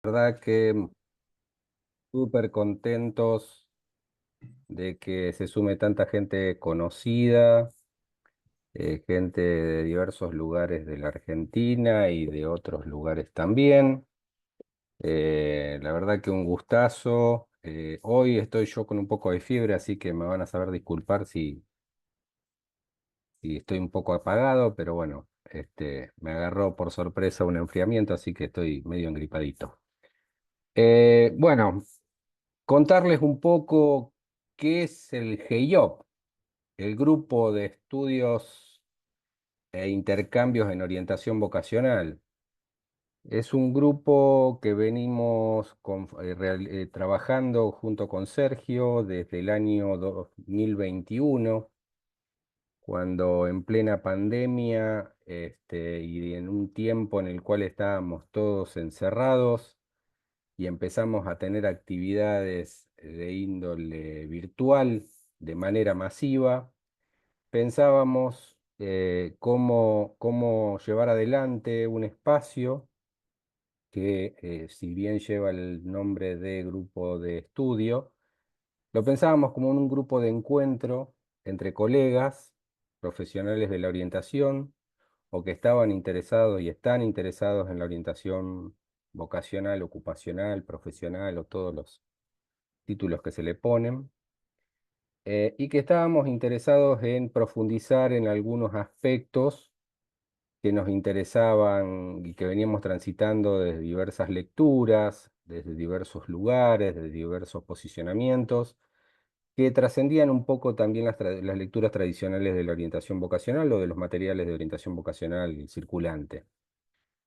Verdad que súper contentos de que se sume tanta gente conocida, gente de diversos lugares de la Argentina y de otros lugares también. La verdad que un gustazo. Hoy estoy yo con un poco de fiebre, así que me van a saber disculpar si estoy un poco apagado, pero bueno, me agarró por sorpresa un enfriamiento, así que estoy medio engripadito. Bueno. Contarles un poco qué es el GEIOP, el Grupo de Estudios e Intercambios en Orientación Vocacional. Es un grupo que venimos trabajando junto con Sergio desde el año 2021, cuando en plena pandemia y en un tiempo en el cual estábamos todos encerrados y empezamos a tener actividades de índole virtual de manera masiva, pensábamos cómo llevar adelante un espacio que, si bien lleva el nombre de grupo de estudio, lo pensábamos como un grupo de encuentro entre colegas, profesionales de la orientación, o que estaban interesados y están interesados en la orientación vocacional, ocupacional, profesional o todos los títulos que se le ponen, y que estábamos interesados en profundizar en algunos aspectos que nos interesaban y que veníamos transitando desde diversas lecturas, desde diversos lugares, desde diversos posicionamientos, que trascendían un poco también las lecturas tradicionales de la orientación vocacional o de los materiales de orientación vocacional circulante.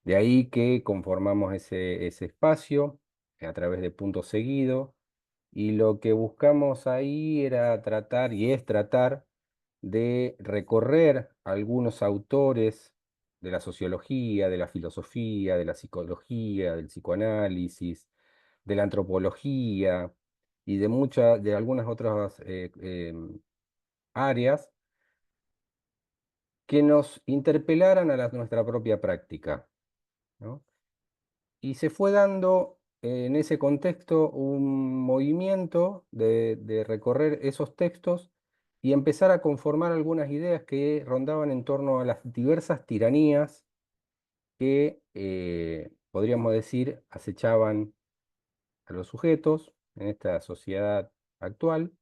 De ahí que conformamos ese espacio a través de Punto Seguido, y lo que buscamos ahí era tratar, y es tratar, de recorrer algunos autores de la sociología, de la filosofía, de la psicología, del psicoanálisis, de la antropología y de algunas otras áreas que nos interpelaran a nuestra propia práctica, ¿no? Y se fue dando en ese contexto un movimiento de recorrer esos textos y empezar a conformar algunas ideas que rondaban en torno a las diversas tiranías que, podríamos decir, acechaban a los sujetos en esta sociedad actual,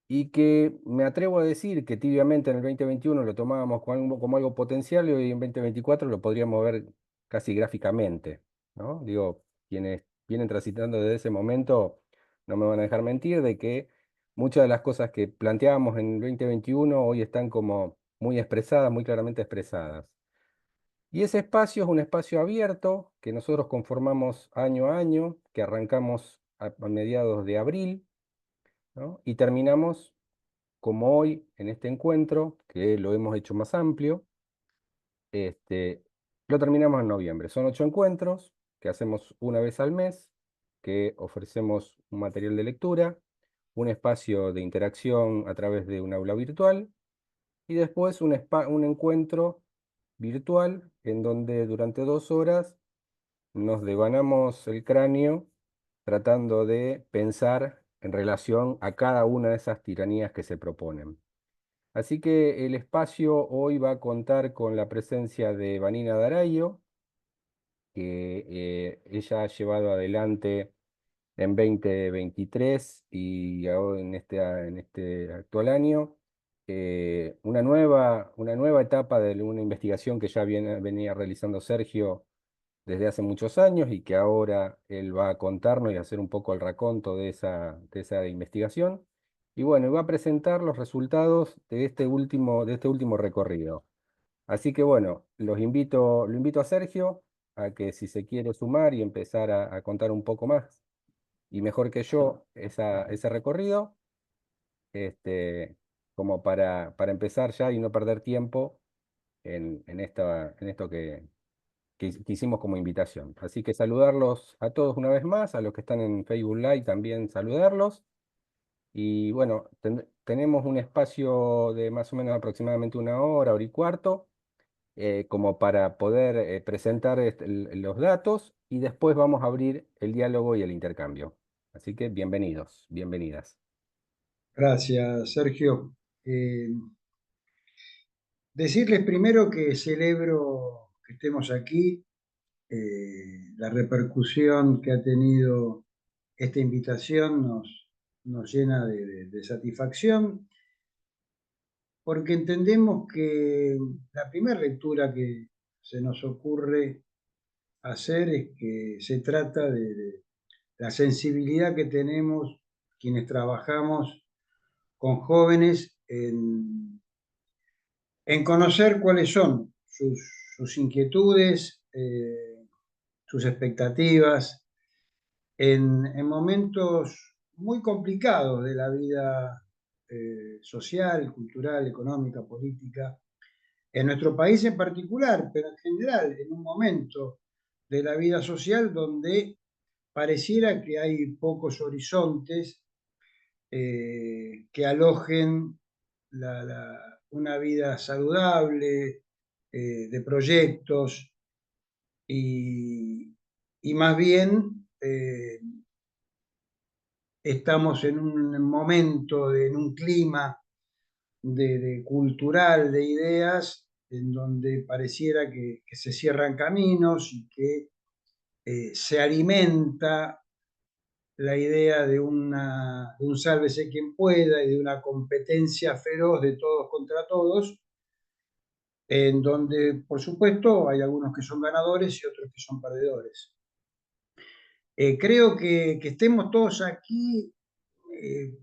y que me atrevo a decir que tibiamente en el 2021 lo tomábamos como algo potencial, y hoy en 2024 lo podríamos ver casi gráficamente, ¿no? Digo, quienes vienen transitando desde ese momento no me van a dejar mentir de que muchas de las cosas que planteábamos en el 2021 hoy están como muy expresadas, muy claramente expresadas. Y ese espacio es un espacio abierto que nosotros conformamos año a año, que arrancamos a mediados de abril, ¿no? Y terminamos como hoy en este encuentro, que lo hemos hecho más amplio. este, lo terminamos en noviembre. Son 8 encuentros que hacemos una vez al mes, que ofrecemos un material de lectura, un espacio de interacción a través de un aula virtual, y después un encuentro virtual en donde durante 2 horas nos devanamos el cráneo tratando de pensar en relación a cada una de esas tiranías que se proponen. Así que el espacio hoy va a contar con la presencia de Vanina Darayo, que ella ha llevado adelante en 2023 y ahora en este actual año, una nueva etapa de una investigación que ya venía realizando Sergio desde hace muchos años, y que ahora él va a contarnos y hacer un poco el raconto de esa investigación. Y bueno, y va a presentar los resultados de este último recorrido. Así que bueno, lo invito a Sergio a que, si se quiere sumar y empezar a contar un poco más y mejor que yo ese recorrido, este, como para empezar ya y no perder tiempo en esto que hicimos como invitación. Así que saludarlos a todos una vez más, a los que están en Facebook Live también saludarlos. Y bueno, tenemos un espacio de más o menos aproximadamente una hora, hora y cuarto, como para poder presentar los datos y después vamos a abrir el diálogo y el intercambio. Así que bienvenidos, bienvenidas. Gracias, Sergio. Decirles primero que celebro que estemos aquí, la repercusión que ha tenido esta invitación nos llena de satisfacción, porque entendemos que la primera lectura que se nos ocurre hacer es que se trata de la sensibilidad que tenemos quienes trabajamos con jóvenes en conocer cuáles son sus inquietudes, sus expectativas, en momentos muy complicados de la vida social, cultural, económica, política, en nuestro país en particular, pero en general, en un momento de la vida social donde pareciera que hay pocos horizontes que alojen una vida saludable, de proyectos, y, y más bien estamos en un momento, en un clima cultural, de ideas, en donde pareciera que se cierran caminos y que se alimenta la idea de un sálvese quien pueda y de una competencia feroz de todos contra todos, en donde, por supuesto, hay algunos que son ganadores y otros que son perdedores. Creo que estemos todos aquí, eh,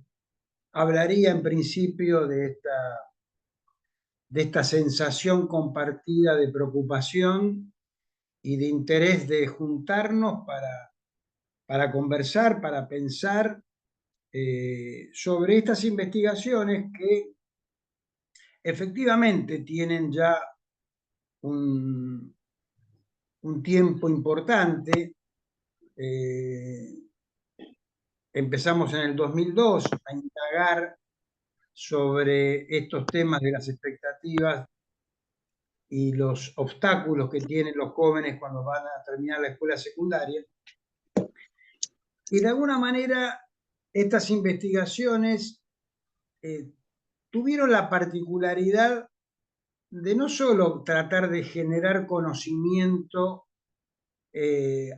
hablaría en principio de esta sensación compartida de preocupación y de interés de juntarnos para conversar, para pensar sobre estas investigaciones que efectivamente tienen ya un, un tiempo importante. Empezamos en el 2002 a indagar sobre estos temas de las expectativas y los obstáculos que tienen los jóvenes cuando van a terminar la escuela secundaria. Y de alguna manera estas investigaciones eh, tuvieron la particularidad de no solo tratar de generar conocimiento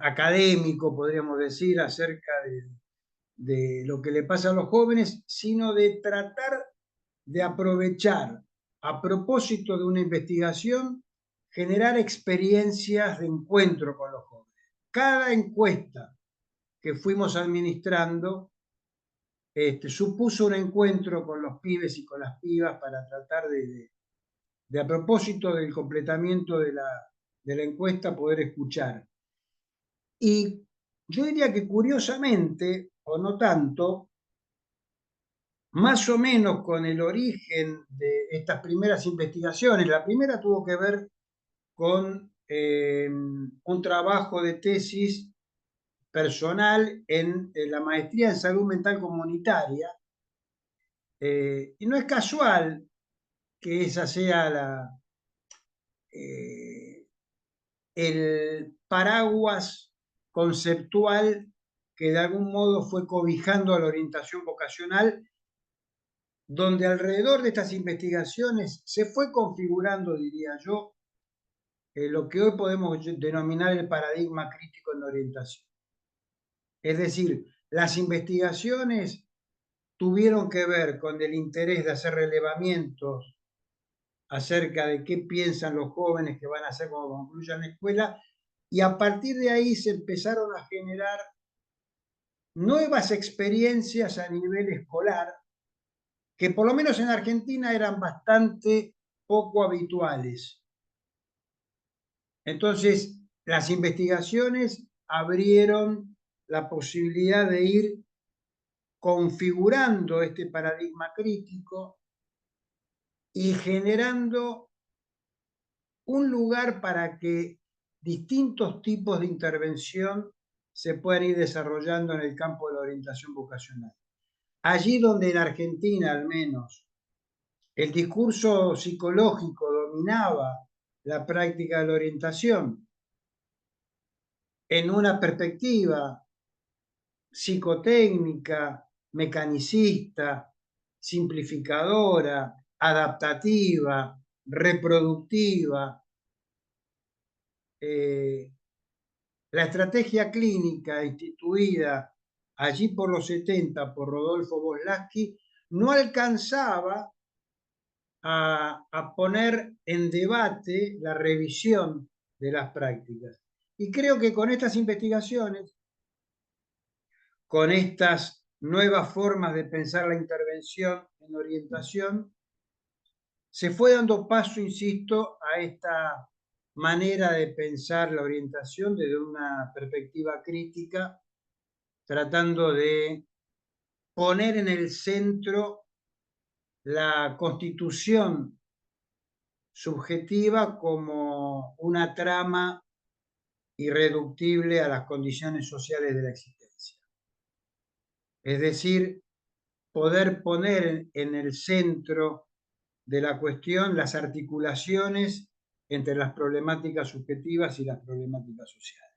académico, podríamos decir, acerca de lo que le pasa a los jóvenes, sino de tratar de aprovechar, a propósito de una investigación, generar experiencias de encuentro con los jóvenes. Cada encuesta que fuimos administrando supuso un encuentro con los pibes y con las pibas para tratar a propósito del completamiento de la encuesta, poder escuchar. Y yo diría que curiosamente, o no tanto, más o menos con el origen de estas primeras investigaciones. La primera tuvo que ver con un trabajo de tesis personal en la maestría en salud mental comunitaria. Y no es casual que esa sea el paraguas conceptual que de algún modo fue cobijando a la orientación vocacional, donde alrededor de estas investigaciones se fue configurando, diría yo, lo que hoy podemos denominar el paradigma crítico en la orientación. Es decir, las investigaciones tuvieron que ver con el interés de hacer relevamientos acerca de qué piensan los jóvenes que van a hacer cuando concluyan la escuela, y a partir de ahí se empezaron a generar nuevas experiencias a nivel escolar, que por lo menos en Argentina eran bastante poco habituales. Entonces, las investigaciones abrieron la posibilidad de ir configurando este paradigma crítico y generando un lugar para que distintos tipos de intervención se puedan ir desarrollando en el campo de la orientación vocacional. Allí donde en Argentina, al menos, el discurso psicológico dominaba la práctica de la orientación, en una perspectiva psicotécnica, mecanicista, simplificadora, adaptativa, reproductiva. La estrategia clínica instituida allí por los 70 por Rodolfo Voslaski no alcanzaba a poner en debate la revisión de las prácticas. Y creo que con estas investigaciones, con estas nuevas formas de pensar la intervención en orientación, se fue dando paso, insisto, a esta manera de pensar la orientación desde una perspectiva crítica, tratando de poner en el centro la constitución subjetiva como una trama irreductible a las condiciones sociales de la existencia. Es decir, poder poner en el centro de la cuestión las articulaciones entre las problemáticas subjetivas y las problemáticas sociales.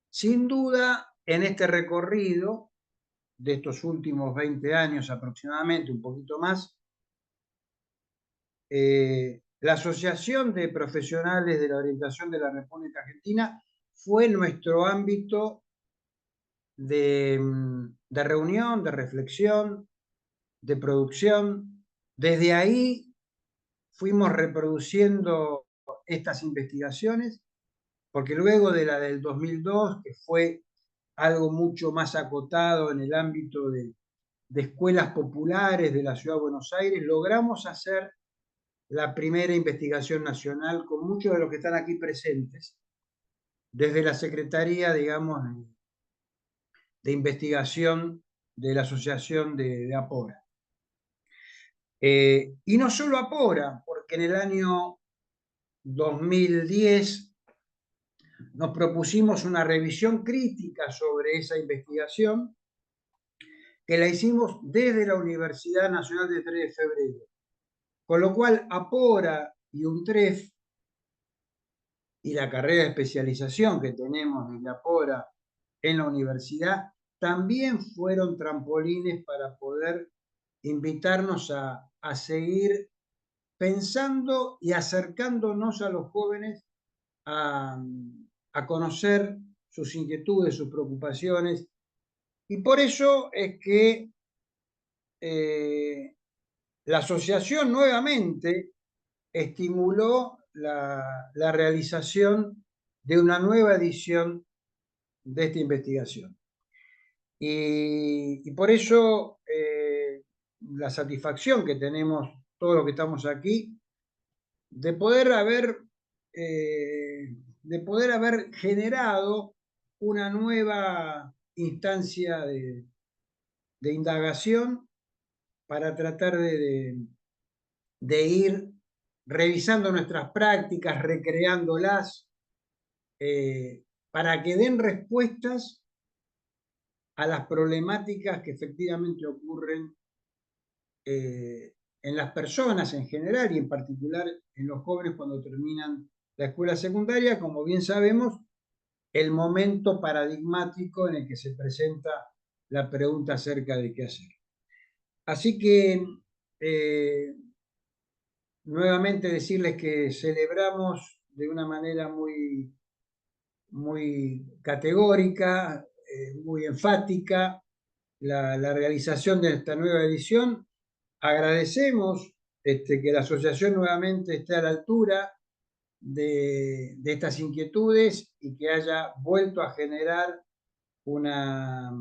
Sin duda, en este recorrido de estos últimos 20 años aproximadamente, un poquito más, la Asociación de Profesionales de la Orientación de la República Argentina fue nuestro ámbito de reunión, de reflexión, de producción. Desde ahí fuimos reproduciendo estas investigaciones, porque luego de la del 2002, que fue algo mucho más acotado en el ámbito de escuelas populares de la Ciudad de Buenos Aires, logramos hacer la primera investigación nacional con muchos de los que están aquí presentes, desde la Secretaría, digamos, de Investigación de la Asociación de Apora. Y no solo Apora, porque en el año 2010 nos propusimos una revisión crítica sobre esa investigación, que la hicimos desde la Universidad Nacional de 3 de Febrero. Con lo cual, Apora y UNTREF y la carrera de especialización que tenemos desde Apora en la universidad también fueron trampolines para poder invitarnos a seguir pensando y acercándonos a los jóvenes a conocer sus inquietudes, sus preocupaciones. Y por eso es que la asociación nuevamente estimuló la realización de una nueva edición de esta investigación. Y por eso la satisfacción que tenemos todos los que estamos aquí de poder haber generado una nueva instancia de indagación para tratar de ir revisando nuestras prácticas, recreándolas, para que den respuestas a las problemáticas que efectivamente ocurren en las personas en general y en particular en los jóvenes cuando terminan la escuela secundaria, como bien sabemos, el momento paradigmático en el que se presenta la pregunta acerca de qué hacer. Así que nuevamente decirles que celebramos de una manera muy, muy categórica, muy enfática, la realización de esta nueva edición. Agradecemos que la asociación nuevamente esté a la altura de estas inquietudes y que haya vuelto a generar una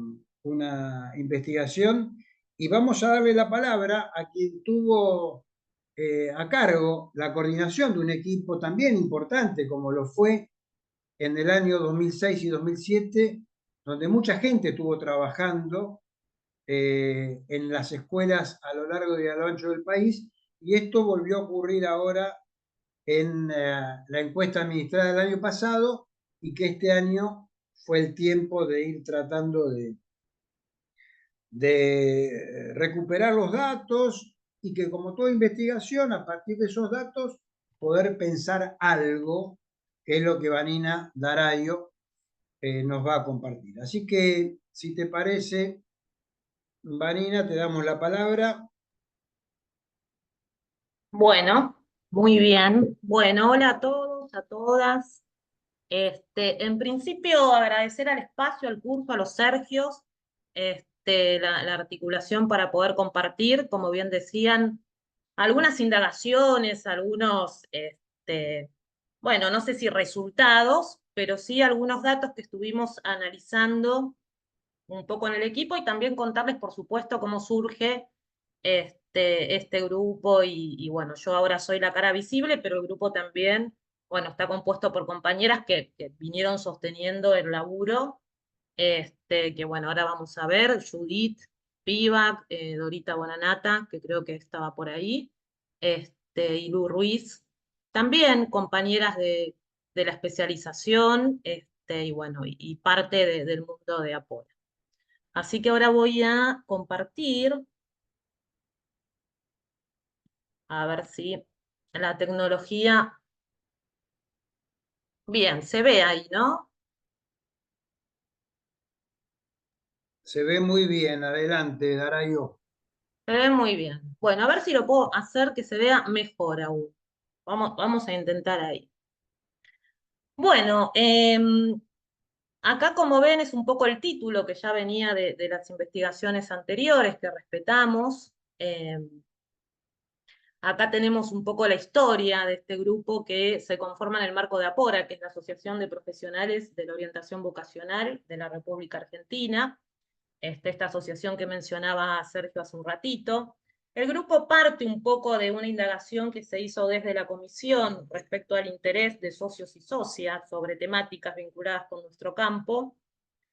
investigación. Y vamos a darle la palabra a quien tuvo a cargo la coordinación de un equipo también importante, como lo fue en el año 2006 y 2007, donde mucha gente estuvo trabajando en las escuelas a lo largo y a lo ancho del país, y esto volvió a ocurrir ahora en la encuesta administrada del año pasado, y que este año fue el tiempo de ir tratando de recuperar los datos y que, como toda investigación, a partir de esos datos, poder pensar algo que es lo que Vanina Darayo nos va a compartir. Así que, si te parece, Vanina, te damos la palabra. Bueno, muy bien. Bueno, hola a todos, a todas. En principio, agradecer al espacio, al curso, a los Sergios, la articulación para poder compartir, como bien decían, algunas indagaciones, algunos, bueno, no sé si resultados, pero sí algunos datos que estuvimos analizando un poco en el equipo y también contarles, por supuesto, cómo surge este grupo y bueno, yo ahora soy la cara visible, pero el grupo también, bueno, está compuesto por compañeras que vinieron sosteniendo el laburo, que bueno, ahora vamos a ver, Judith Pivac, Dorita Bonanata, que creo que estaba por ahí, y Lu Ruiz, también compañeras de la especialización, y bueno, y parte del mundo de apoyo. Así que ahora voy a compartir, a ver si la tecnología, bien, se ve ahí, ¿no? Se ve muy bien, adelante, Darayo. Se ve muy bien. Bueno, a ver si lo puedo hacer que se vea mejor aún. Vamos a intentar ahí. Bueno, acá como ven es un poco el título que ya venía de las investigaciones anteriores que respetamos. Acá tenemos un poco la historia de este grupo que se conforma en el marco de APORA, que es la Asociación de Profesionales de la Orientación Vocacional de la República Argentina, esta asociación que mencionaba Sergio hace un ratito. El grupo parte un poco de una indagación que se hizo desde la comisión respecto al interés de socios y socias sobre temáticas vinculadas con nuestro campo.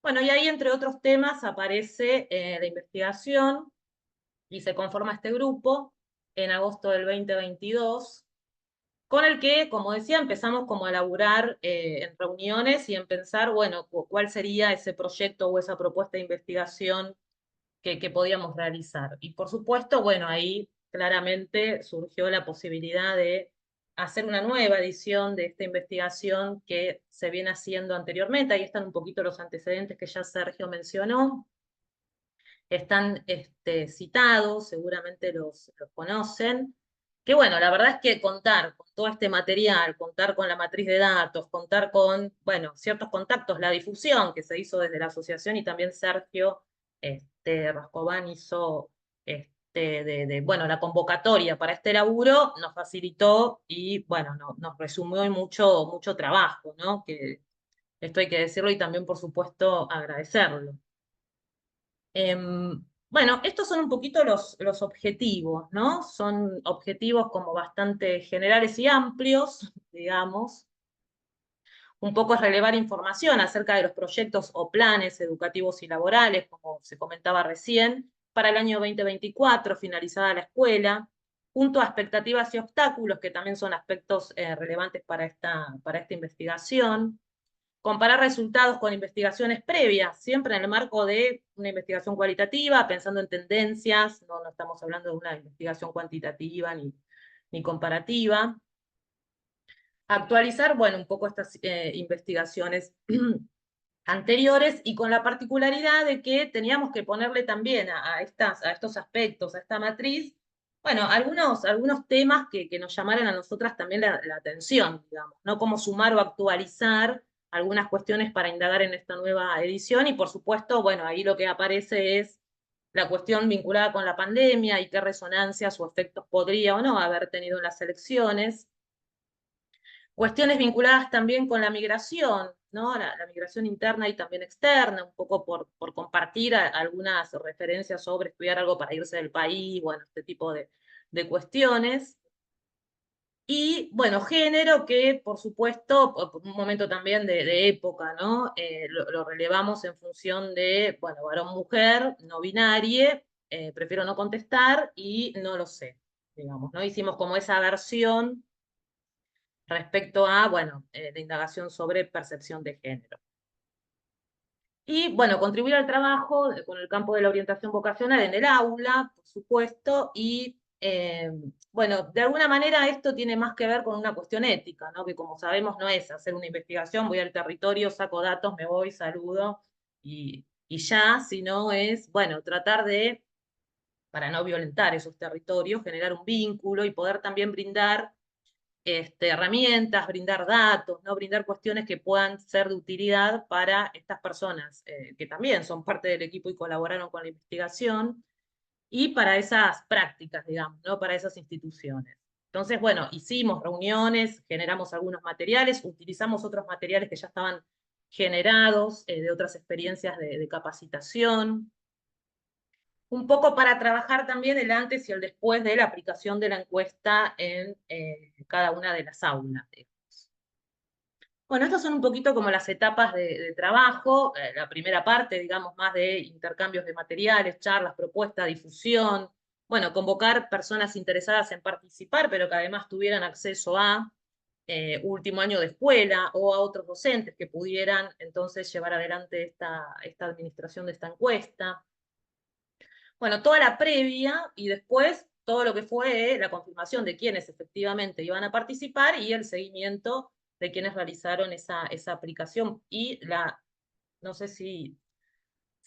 Bueno, y ahí, entre otros temas, aparece la investigación y se conforma este grupo en agosto del 2022, con el que, como decía, empezamos como a laburar en reuniones y en pensar, bueno, cuál sería ese proyecto o esa propuesta de investigación que podíamos realizar. Y por supuesto, bueno, ahí claramente surgió la posibilidad de hacer una nueva edición de esta investigación que se viene haciendo anteriormente. Ahí están un poquito los antecedentes que ya Sergio mencionó. Están citados, seguramente los conocen. Que bueno, la verdad es que contar con todo este material, contar con la matriz de datos, contar con, bueno, ciertos contactos, la difusión que se hizo desde la asociación y también Sergio Rascobán hizo bueno, la convocatoria para este laburo, nos facilitó y bueno, nos resumió en mucho, mucho trabajo, ¿no? Que esto hay que decirlo y también, por supuesto, agradecerlo. Bueno, estos son un poquito los objetivos, ¿no? Son objetivos como bastante generales y amplios, digamos. Un poco es relevar información acerca de los proyectos o planes educativos y laborales, como se comentaba recién, para el año 2024, finalizada la escuela, junto a expectativas y obstáculos, que también son aspectos relevantes para esta investigación. Comparar resultados con investigaciones previas, siempre en el marco de una investigación cualitativa, pensando en tendencias, no estamos hablando de una investigación cuantitativa ni comparativa. Actualizar, bueno, un poco estas investigaciones anteriores y con la particularidad de que teníamos que ponerle también a estos aspectos, a esta matriz, bueno, algunos temas que nos llamaran a nosotras también la atención, digamos, ¿no? Cómo sumar o actualizar algunas cuestiones para indagar en esta nueva edición y por supuesto, bueno, ahí lo que aparece es la cuestión vinculada con la pandemia y qué resonancias o efectos podría o no haber tenido en las elecciones. Cuestiones vinculadas también con la migración, ¿no? La migración interna y también externa, un poco por compartir algunas referencias sobre estudiar algo para irse del país, bueno, este tipo de cuestiones. Y bueno, género que por supuesto, por un momento también de época, ¿no? Lo relevamos en función de, bueno, varón-mujer, no binarie, prefiero no contestar y no lo sé, digamos, ¿no? Hicimos como esa versión respecto a, bueno, la indagación sobre percepción de género. Y, bueno, contribuir al trabajo con el campo de la orientación vocacional en el aula, por supuesto, y bueno, de alguna manera esto tiene más que ver con una cuestión ética, ¿no? Que como sabemos no es hacer una investigación, voy al territorio, saco datos, me voy, saludo y ya, sino es, bueno, tratar de, para no violentar esos territorios, generar un vínculo y poder también brindar herramientas, brindar datos, ¿no? Brindar cuestiones que puedan ser de utilidad para estas personas que también son parte del equipo y colaboraron con la investigación, y para esas prácticas, digamos, ¿no? Para esas instituciones. Entonces, bueno, hicimos reuniones, generamos algunos materiales, utilizamos otros materiales que ya estaban generados de otras experiencias de capacitación, un poco para trabajar también el antes y el después de la aplicación de la encuesta en cada una de las aulas. Bueno, estas son un poquito como las etapas de trabajo, la primera parte, digamos, más de intercambios de materiales, charlas, propuestas, difusión, bueno, convocar personas interesadas en participar, pero que además tuvieran acceso a último año de escuela o a otros docentes que pudieran entonces llevar adelante esta administración de esta encuesta. Bueno, toda la previa y después todo lo que fue la confirmación de quienes efectivamente iban a participar y el seguimiento de quienes realizaron esa aplicación y no sé si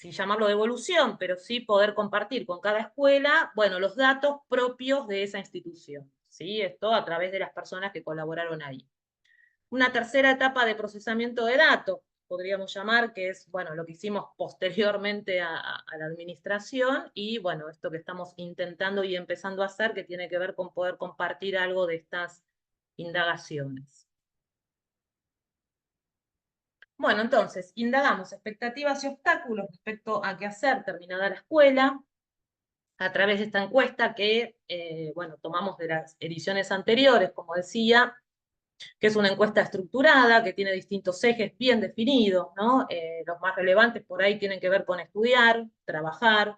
llamarlo devolución, pero sí poder compartir con cada escuela, bueno, los datos propios de esa institución, ¿sí? Esto a través de las personas que colaboraron ahí. Una tercera etapa de procesamiento de datos, podríamos llamar, que es, bueno, lo que hicimos posteriormente a la administración, y bueno, esto que estamos intentando y empezando a hacer, que tiene que ver con poder compartir algo de estas indagaciones. Bueno, entonces, indagamos expectativas y obstáculos respecto a qué hacer terminada la escuela, a través de esta encuesta que, bueno, tomamos de las ediciones anteriores, como decía, que es una encuesta estructurada, que tiene distintos ejes bien definidos, ¿no? Los más relevantes por ahí tienen que ver con estudiar, trabajar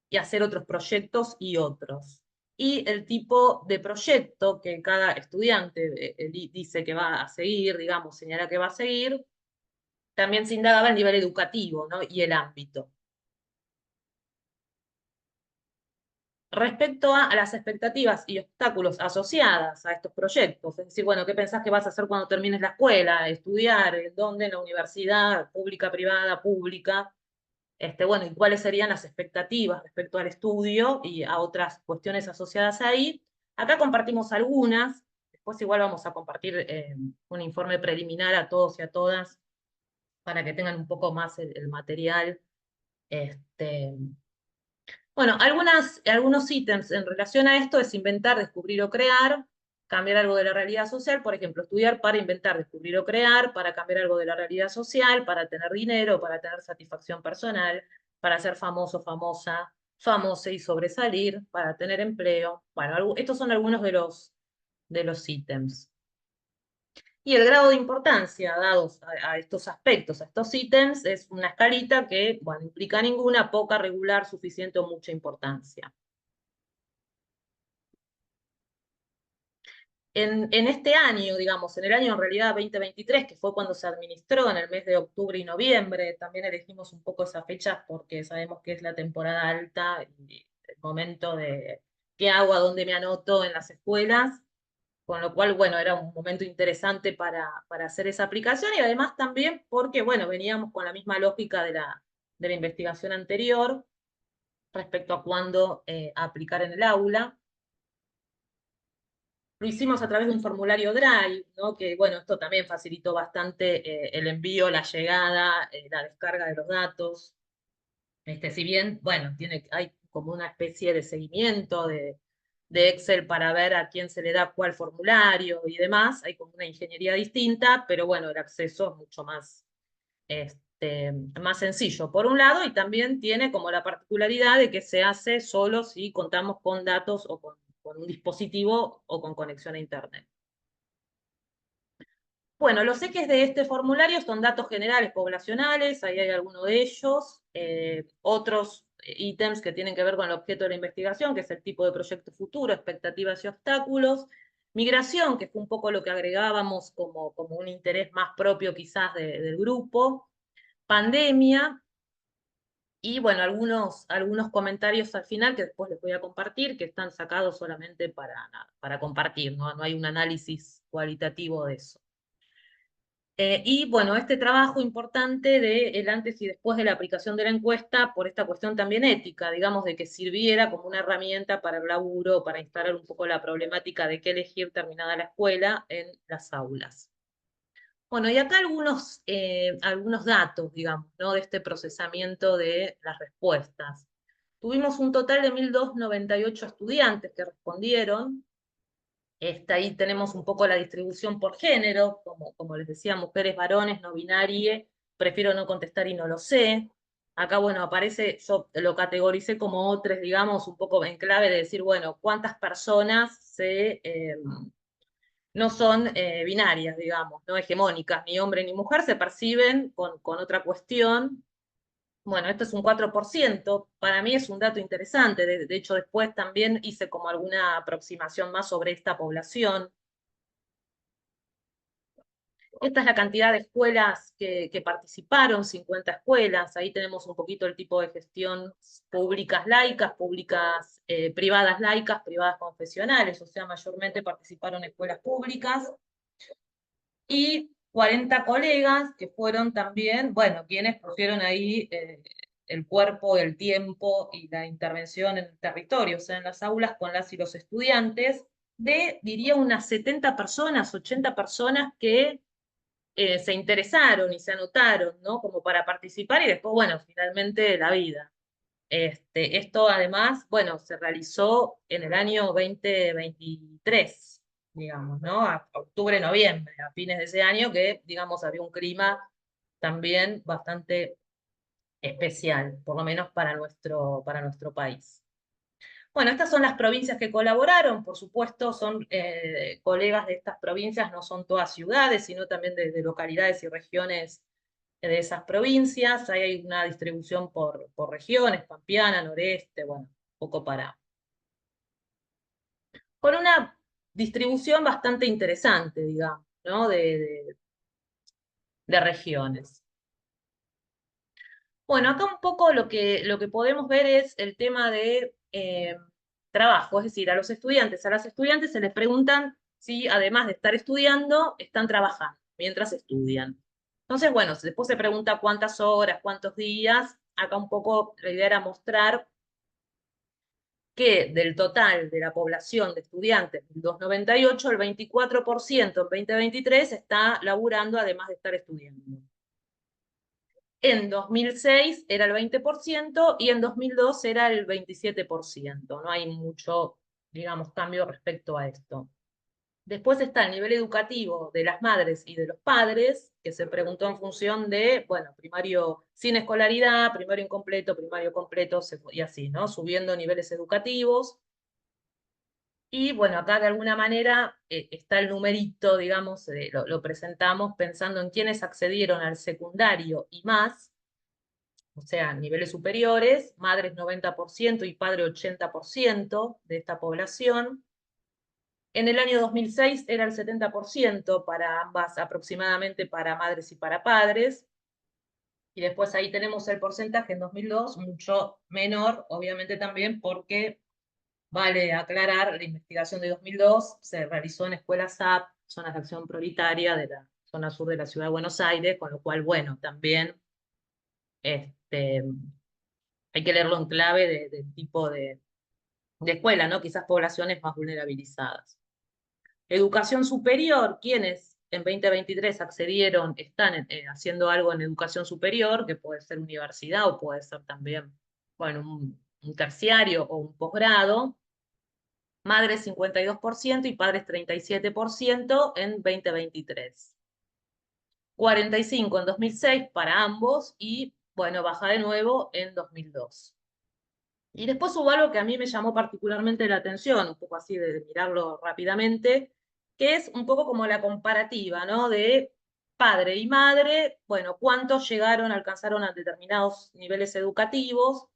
y hacer otros proyectos y otros. Y el tipo de proyecto que cada estudiante dice que va a seguir, digamos, señala que va a seguir, también se indagaba el nivel educativo, ¿no? Y el ámbito. Respecto a las expectativas y obstáculos asociadas a estos proyectos, es decir, bueno, ¿qué pensás que vas a hacer cuando termines la escuela? ¿Estudiar? ¿En dónde? ¿En la universidad? ¿Pública, privada, pública? Bueno, ¿y cuáles serían las expectativas respecto al estudio y a otras cuestiones asociadas ahí? Acá compartimos algunas, después igual vamos a compartir un informe preliminar a todos y a todas para que tengan un poco más el material. Bueno, algunos ítems en relación a esto es inventar, descubrir o crear, cambiar algo de la realidad social, por ejemplo, estudiar para inventar, descubrir o crear, para cambiar algo de la realidad social, para tener dinero, para tener satisfacción personal, para ser famoso, famosa, famosa y sobresalir, para tener empleo. Bueno, estos son algunos de los ítems. Y el grado de importancia dados a estos aspectos, a estos ítems, es una escalita que, bueno, implica ninguna, poca, regular, suficiente o mucha importancia. En este año, digamos, en el año en realidad 2023, que fue cuando se administró en el mes de octubre y noviembre, también elegimos un poco esas fechas porque sabemos que es la temporada alta y el momento de qué hago, a dónde me anoto en las escuelas, con lo cual, bueno, era un momento interesante para hacer esa aplicación y además también porque, bueno, veníamos con la misma lógica de la investigación anterior respecto a cuándo aplicar en el aula. Lo hicimos a través de un formulario Drive, ¿no? Que, bueno, esto también facilitó bastante el envío, la llegada, la descarga de los datos. Si bien, bueno, hay como una especie de seguimiento de Excel para ver a quién se le da cuál formulario y demás, hay como una ingeniería distinta, pero bueno, el acceso es mucho más sencillo, por un lado, y también tiene como la particularidad de que se hace solo si contamos con datos o con un dispositivo o con conexión a Internet. Bueno, los ejes de este formulario son datos generales poblacionales, ahí hay alguno de ellos, otros ítems que tienen que ver con el objeto de la investigación, que es el tipo de proyecto futuro, expectativas y obstáculos, migración, que fue un poco lo que agregábamos como un interés más propio quizás del grupo, pandemia, Y bueno, algunos comentarios al final que después les voy a compartir, que están sacados solamente para compartir, ¿no? No hay un análisis cualitativo de eso. Y bueno, este trabajo importante de el antes y después de la aplicación de la encuesta, por esta cuestión también ética, digamos, de que sirviera como una herramienta para el laburo, para instalar un poco la problemática de qué elegir terminada la escuela en las aulas. Bueno, y acá algunos datos, digamos, ¿no? De este procesamiento de las respuestas. Tuvimos un total de 1.298 estudiantes que respondieron. Ahí tenemos un poco la distribución por género, como les decía, mujeres, varones, no binarie, prefiero no contestar y no lo sé. Acá, bueno, aparece, yo lo categoricé como otros, digamos, un poco en clave de decir, bueno, cuántas personas no son binarias, digamos, no hegemónicas, ni hombre ni mujer, se perciben con otra cuestión. Bueno, esto es un 4%, para mí es un dato interesante, de hecho después también hice como alguna aproximación más sobre esta población. Esta es la cantidad de escuelas que participaron, 50 escuelas, ahí tenemos un poquito el tipo de gestión públicas laicas, públicas privadas laicas, privadas confesionales, o sea, mayormente participaron escuelas públicas, y 40 colegas que fueron también, bueno, quienes pusieron ahí el cuerpo, el tiempo y la intervención en el territorio, o sea, en las aulas con las y los estudiantes, diría, unas 70 personas, 80 personas que se interesaron y se anotaron, ¿no? Como para participar y después, bueno, finalmente la vida. Esto además, bueno, se realizó en el año 2023, digamos, ¿no? A octubre, noviembre, a fines de ese año, que, digamos, había un clima también bastante especial, por lo menos para nuestro país. Bueno, estas son las provincias que colaboraron, por supuesto, son colegas de estas provincias, no son todas ciudades, sino también de localidades y regiones de esas provincias. Ahí hay una distribución por regiones, Pampeana, Noreste, bueno, un poco con una distribución bastante interesante, digamos, ¿no? De regiones. Bueno, acá un poco lo que podemos ver es el tema de trabajo, es decir, a las estudiantes se les preguntan si además de estar estudiando, están trabajando mientras estudian. Entonces, bueno, después se pregunta cuántas horas, cuántos días. Acá un poco la idea era mostrar que del total de la población de estudiantes del 298, el 24% en 2023 está laburando además de estar estudiando. En 2006 era el 20% y en 2002 era el 27%. No hay mucho, digamos, cambio respecto a esto. Después está el nivel educativo de las madres y de los padres, que se preguntó en función de, bueno, primario sin escolaridad, primario incompleto, primario completo, y así, ¿no? Subiendo niveles educativos. Y bueno, acá de alguna manera está el numerito, digamos, lo presentamos pensando en quienes accedieron al secundario y más, o sea, niveles superiores, madres 90% y padre 80% de esta población. En el año 2006 era el 70% para ambas, aproximadamente para madres y para padres. Y después ahí tenemos el porcentaje en 2002, mucho menor, obviamente también porque, vale aclarar, la investigación de 2002 se realizó en escuelas AP, zonas de acción prioritaria de la zona sur de la ciudad de Buenos Aires, con lo cual, bueno, también hay que leerlo en clave del tipo de escuela, ¿no? Quizás poblaciones más vulnerabilizadas. Educación superior, quienes en 2023 accedieron, están haciendo algo en educación superior, que puede ser universidad o puede ser también, bueno, un terciario o un posgrado. Madres 52% y padres 37% en 2023. 45 en 2006 para ambos y, bueno, baja de nuevo en 2002. Y después hubo algo que a mí me llamó particularmente la atención, un poco así de mirarlo rápidamente, que es un poco como la comparativa, ¿no? De padre y madre, bueno, cuántos llegaron, alcanzaron a determinados niveles educativos.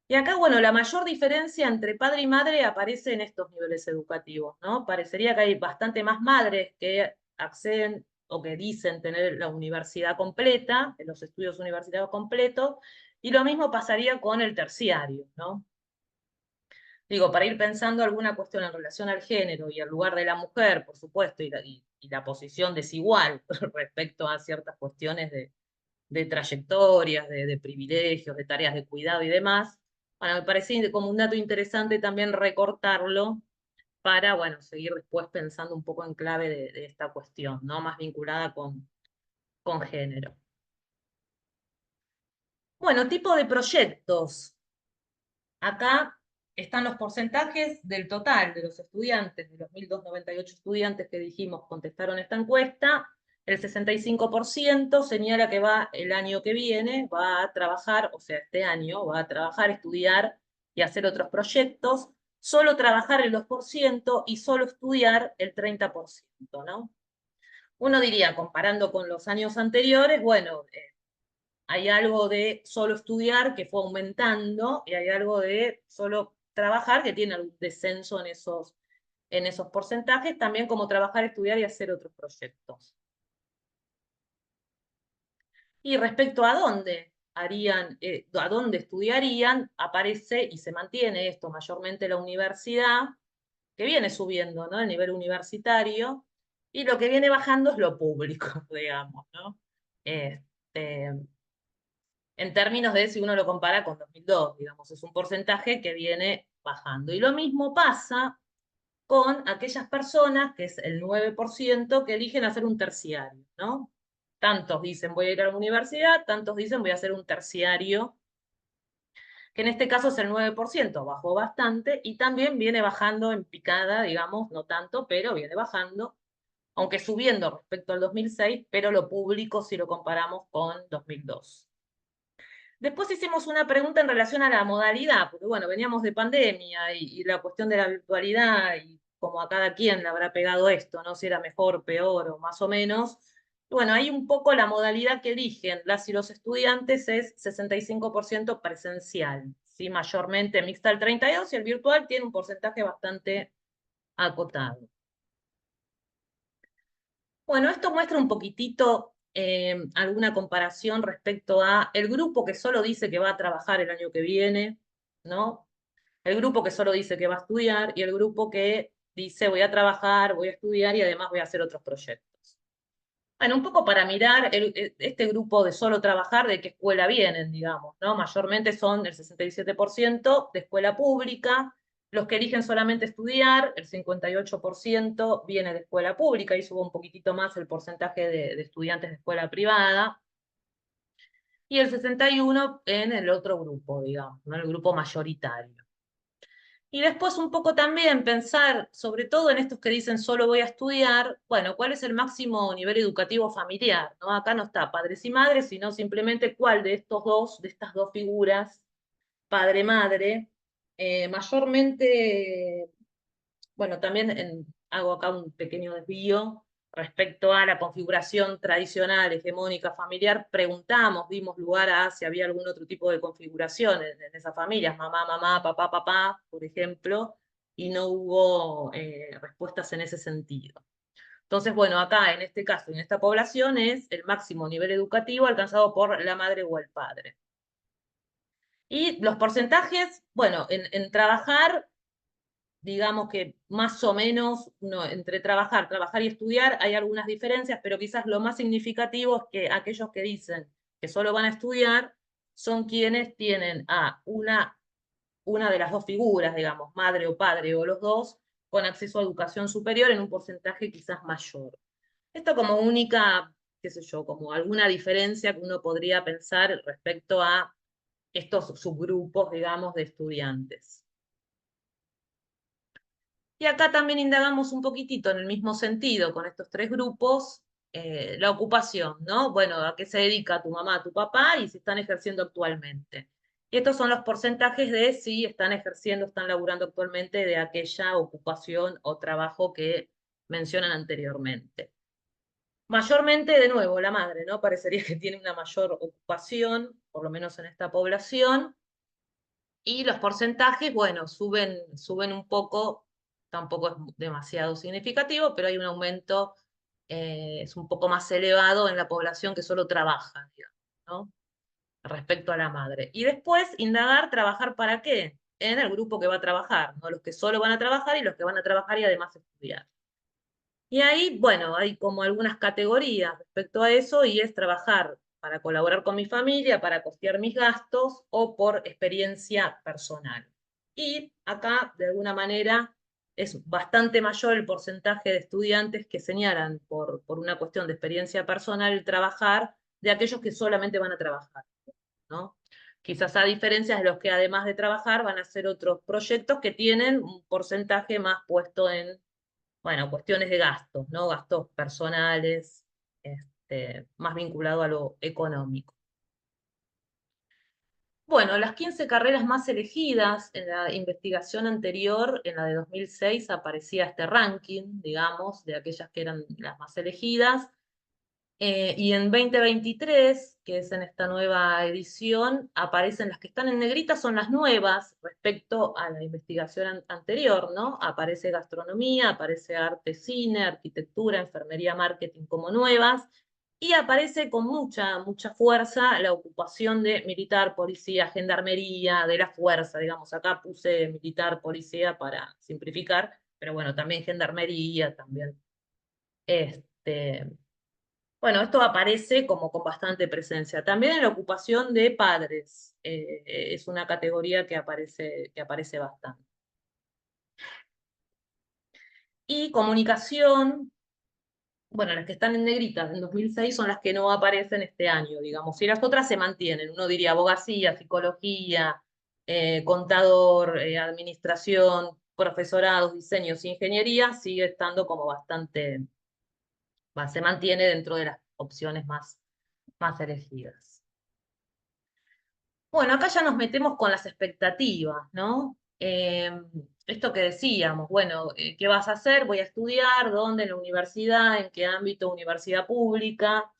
Y acá, bueno, la mayor diferencia entre padre y madre aparece en estos niveles educativos, ¿no? Parecería que hay bastante más madres que acceden o que dicen tener la universidad completa, los estudios universitarios completos, Y lo mismo pasaría con el terciario, ¿no? Digo, para ir pensando alguna cuestión en relación al género y al lugar de la mujer, por supuesto, y la posición desigual respecto a ciertas cuestiones de trayectorias, de privilegios, de tareas de cuidado y demás. Bueno, me parece como un dato interesante también recortarlo para, bueno, seguir después pensando un poco en clave de esta cuestión, ¿no? Más vinculada con género. Bueno, tipo de proyectos. Acá están los porcentajes del total de los estudiantes, de los 1.298 estudiantes que dijimos contestaron esta encuesta. El 65% señala que va el año que viene, va a trabajar, o sea, este año, va a trabajar, estudiar y hacer otros proyectos. Solo trabajar el 2% y solo estudiar el 30%, ¿no? Uno diría, comparando con los años anteriores, bueno, hay algo de solo estudiar que fue aumentando y hay algo de solo trabajar que tiene algún descenso en esos porcentajes, también como trabajar, estudiar y hacer otros proyectos. Y respecto a dónde harían, a dónde estudiarían, aparece y se mantiene esto mayormente la universidad, que viene subiendo, ¿no? El nivel universitario, y lo que viene bajando es lo público, digamos, ¿no? Este, en términos de si uno lo compara con 2002, digamos, es un porcentaje que viene bajando. Y lo mismo pasa con aquellas personas, que es el 9%, que eligen hacer un terciario, ¿no? Tantos dicen voy a ir a la universidad, tantos dicen voy a hacer un terciario, que en este caso es el 9%, bajó bastante, y también viene bajando en picada, digamos, no tanto, pero viene bajando, aunque subiendo respecto al 2006, pero lo público si lo comparamos con 2002. Después hicimos una pregunta en relación a la modalidad, porque bueno, veníamos de pandemia y la cuestión de la virtualidad y como a cada quien le habrá pegado esto, ¿no? Si era mejor, peor o más o menos. Bueno, ahí un poco la modalidad que eligen las y los estudiantes es 65% presencial, ¿sí? Mayormente mixta el 32% y el virtual tiene un porcentaje bastante acotado. Bueno, esto muestra un poquitito alguna comparación respecto a el grupo que solo dice que va a trabajar el año que viene, ¿no? El grupo que solo dice que va a estudiar y el grupo que dice voy a trabajar, voy a estudiar y además voy a hacer otros proyectos. Bueno, un poco para mirar este grupo de solo trabajar, de qué escuela vienen, digamos, ¿no? Mayormente son el 67% de escuela pública, los que eligen solamente estudiar, el 58% viene de escuela pública, y subo un poquitito más el porcentaje de estudiantes de escuela privada, y el 61% en el otro grupo, digamos, ¿no? El grupo mayoritario. Y después un poco también pensar, sobre todo en estos que dicen solo voy a estudiar, bueno, ¿cuál es el máximo nivel educativo familiar? ¿No? Acá no está padres y madres, sino simplemente cuál de estos dos, de estas dos figuras, padre-madre, mayormente, bueno, también hago acá un pequeño desvío respecto a la configuración tradicional, hegemónica, familiar. Preguntamos, dimos lugar a si había algún otro tipo de configuración en esas familias, mamá, mamá, papá, papá, por ejemplo, y no hubo respuestas en ese sentido. Entonces, bueno, acá en este caso, en esta población, es el máximo nivel educativo alcanzado por la madre o el padre. Y los porcentajes, bueno, en trabajar, digamos que más o menos entre trabajar y estudiar hay algunas diferencias, pero quizás lo más significativo es que aquellos que dicen que solo van a estudiar son quienes tienen a una de las dos figuras, digamos, madre o padre o los dos, con acceso a educación superior en un porcentaje quizás mayor. Esto como única, qué sé yo, como alguna diferencia que uno podría pensar respecto a estos subgrupos, digamos, de estudiantes. Y acá también indagamos un poquitito en el mismo sentido con estos tres grupos, la ocupación, ¿no? Bueno, ¿a qué se dedica tu mamá, tu papá y si están ejerciendo actualmente? Y estos son los porcentajes de si están ejerciendo, están laburando actualmente de aquella ocupación o trabajo que mencionan anteriormente. Mayormente, de nuevo, la madre, ¿no? Parecería que tiene una mayor ocupación, por lo menos en esta población. Y los porcentajes, bueno, suben un poco, tampoco es demasiado significativo, pero hay un aumento, es un poco más elevado en la población que solo trabaja, digamos, ¿no? respecto a la madre. Y después indagar, trabajar para qué, en el grupo que va a trabajar, ¿no? Los que solo van a trabajar y los que van a trabajar y además estudiar. Y ahí, bueno, hay como algunas categorías respecto a eso y es trabajar para colaborar con mi familia, para costear mis gastos o por experiencia personal. Y acá, de alguna manera, es bastante mayor el porcentaje de estudiantes que señalan por una cuestión de experiencia personal el trabajar de aquellos que solamente van a trabajar, ¿no? Quizás a diferencia de los que además de trabajar van a hacer otros proyectos que tienen un porcentaje más puesto en, bueno, cuestiones de gastos, ¿no? Gastos personales, más vinculado a lo económico. Bueno, las 15 carreras más elegidas en la investigación anterior, en la de 2006, aparecía este ranking, digamos, de aquellas que eran las más elegidas. Y en 2023, que es en esta nueva edición, aparecen las que están en negrita, son las nuevas respecto a la investigación anterior, ¿no? Aparece gastronomía, aparece arte, cine, arquitectura, enfermería, marketing como nuevas, y aparece con mucha fuerza la ocupación de militar, policía, gendarmería, de la fuerza, digamos, acá puse militar, policía para simplificar, pero bueno, también gendarmería, también bueno, esto aparece como con bastante presencia. También en la ocupación de padres, es una categoría que aparece bastante. Y comunicación, bueno, las que están en negritas en 2006 son las que no aparecen este año, digamos, y las otras se mantienen. Uno diría abogacía, psicología, contador, administración, profesorados, diseños, ingeniería, sigue estando como bastante, se mantiene dentro de las opciones más elegidas. Bueno, acá ya nos metemos con las expectativas, ¿no? Esto que decíamos, bueno, ¿qué vas a hacer? Voy a estudiar, ¿dónde? En la universidad, ¿en qué ámbito? Universidad pública.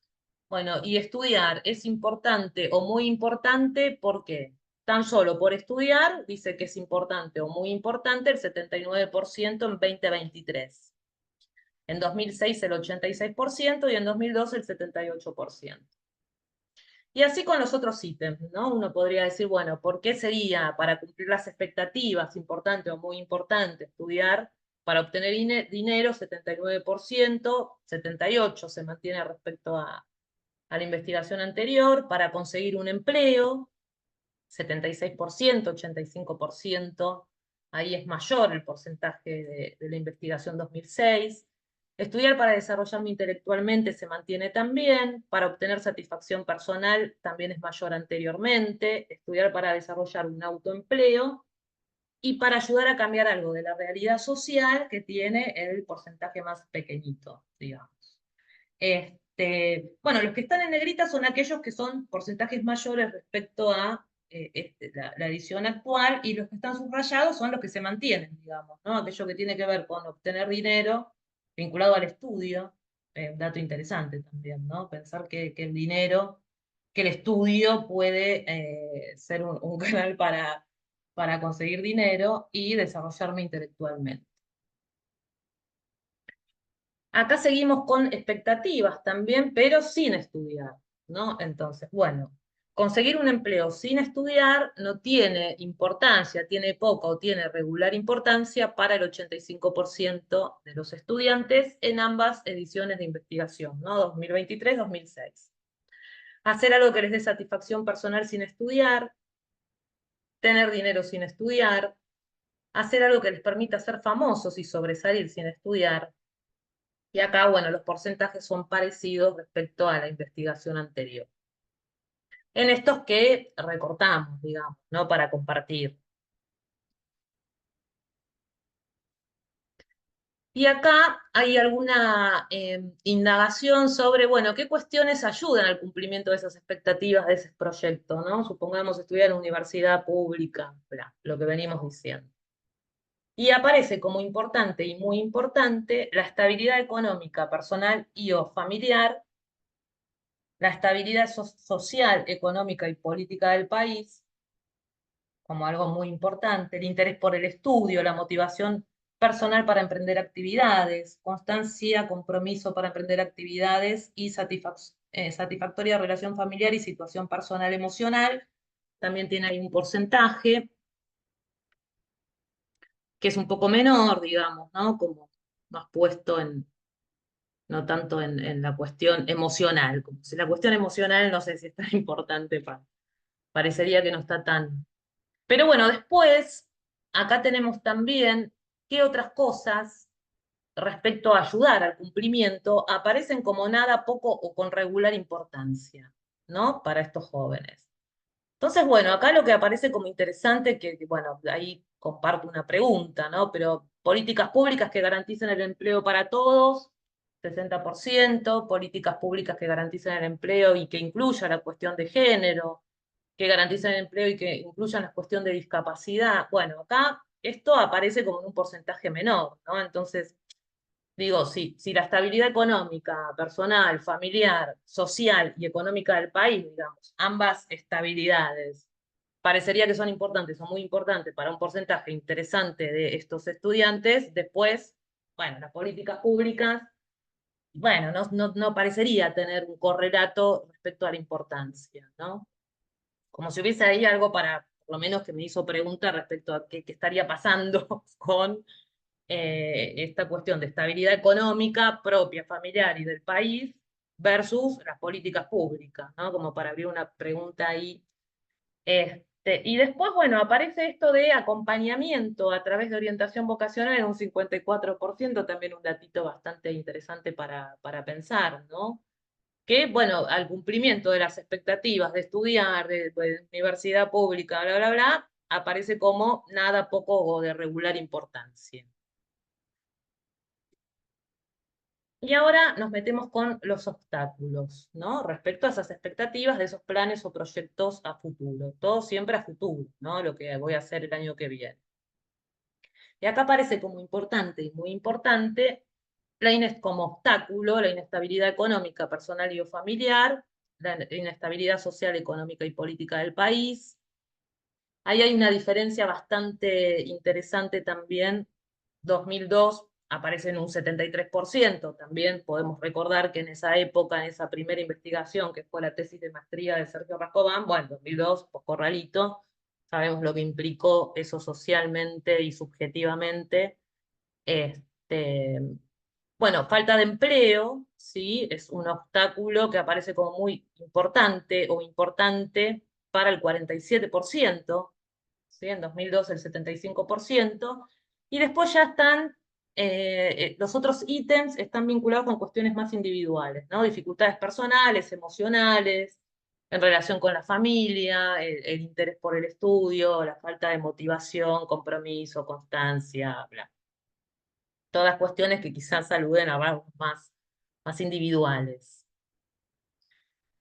Bueno, y estudiar es importante o muy importante, ¿por qué? Tan solo por estudiar, dice que es importante o muy importante el 79% en 2023. En 2006 el 86% y en 2012 el 78%. Y así con los otros ítems, ¿no? Uno podría decir, bueno, ¿por qué sería para cumplir las expectativas importante o muy importante estudiar para obtener dinero? 79%, 78% se mantiene respecto a la investigación anterior, para conseguir un empleo, 76%, 85%, ahí es mayor el porcentaje de la investigación 2006. Estudiar para desarrollarme intelectualmente se mantiene también, para obtener satisfacción personal también es mayor anteriormente, estudiar para desarrollar un autoempleo y para ayudar a cambiar algo de la realidad social que tiene el porcentaje más pequeñito, digamos. Bueno, los que están en negrita son aquellos que son porcentajes mayores respecto a la edición actual, y los que están subrayados son los que se mantienen, digamos, ¿no? Aquello que tiene que ver con obtener dinero vinculado al estudio, un dato interesante también, ¿no? Pensar que el dinero, que el estudio puede ser un canal para conseguir dinero y desarrollarme intelectualmente. Acá seguimos con expectativas también, pero sin estudiar, ¿no? Entonces, bueno, conseguir un empleo sin estudiar no tiene importancia, tiene poca o tiene regular importancia para el 85% de los estudiantes en ambas ediciones de investigación, ¿no? 2023-2006. Hacer algo que les dé satisfacción personal sin estudiar, tener dinero sin estudiar, hacer algo que les permita ser famosos y sobresalir sin estudiar. Y acá, bueno, los porcentajes son parecidos respecto a la investigación anterior. En estos que recortamos, digamos, ¿no? Para compartir. Y acá hay alguna indagación sobre, bueno, qué cuestiones ayudan al cumplimiento de esas expectativas de ese proyecto, ¿no? Supongamos estudiar en universidad pública, bla, lo que venimos diciendo. Y aparece como importante y muy importante la estabilidad económica, personal y o familiar, la estabilidad social, económica y política del país, como algo muy importante, el interés por el estudio, la motivación personal para emprender actividades, constancia, compromiso para emprender actividades y satisfactoria relación familiar y situación personal emocional. También tiene ahí un porcentaje que es un poco menor, digamos, ¿no? Como más puesto en, no tanto en la cuestión emocional. Como si la cuestión emocional no sé si es tan importante, parecería que no está tan... Pero bueno, después, acá tenemos también qué otras cosas respecto a ayudar al cumplimiento aparecen como nada, poco o con regular importancia, ¿no? Para estos jóvenes. Entonces, bueno, acá lo que aparece como interesante, bueno, ahí comparto una pregunta, ¿no? Pero políticas públicas que garanticen el empleo para todos, 60%, políticas públicas que garanticen el empleo y que incluya la cuestión de género, que garanticen el empleo y que incluyan la cuestión de discapacidad. Bueno, acá esto aparece como en un porcentaje menor, ¿no? Entonces, digo, si la estabilidad económica, personal, familiar, social y económica del país, digamos, ambas estabilidades, parecería que son importantes, son muy importantes para un porcentaje interesante de estos estudiantes, después, bueno, las políticas públicas, bueno, no parecería tener un correlato respecto a la importancia, ¿no? Como si hubiese ahí algo para, por lo menos que me hizo pregunta respecto a qué estaría pasando con esta cuestión de estabilidad económica propia, familiar y del país versus las políticas públicas, ¿no? Como para abrir una pregunta ahí. Y después, bueno, aparece esto de acompañamiento a través de orientación vocacional en un 54%, también un datito bastante interesante para pensar, ¿no? Que, bueno, al cumplimiento de las expectativas de estudiar, de universidad pública, bla, bla, bla, aparece como nada, poco o de regular importancia. Y ahora nos metemos con los obstáculos, ¿no? Respecto a esas expectativas de esos planes o proyectos a futuro. Todo siempre a futuro, ¿no? Lo que voy a hacer el año que viene. Y acá aparece como importante y muy importante como obstáculo la inestabilidad económica, personal y o familiar, la inestabilidad social, económica y política del país. Ahí hay una diferencia bastante interesante también. 2002 aparece en un 73%. También podemos recordar que en esa época, en esa primera investigación, que fue la tesis de maestría de Sergio Rascobán, bueno, 2002, pues corralito, sabemos lo que implicó eso socialmente y subjetivamente. Este, bueno, falta de empleo, ¿sí? Es un obstáculo que aparece como muy importante o importante para el 47%, ¿sí? En 2002 el 75%, y después ya están, los otros ítems están vinculados con cuestiones más individuales, ¿no? Dificultades personales, emocionales, en relación con la familia, el interés por el estudio, la falta de motivación, compromiso, constancia, bla. Todas cuestiones que quizás aluden a rasgos más individuales.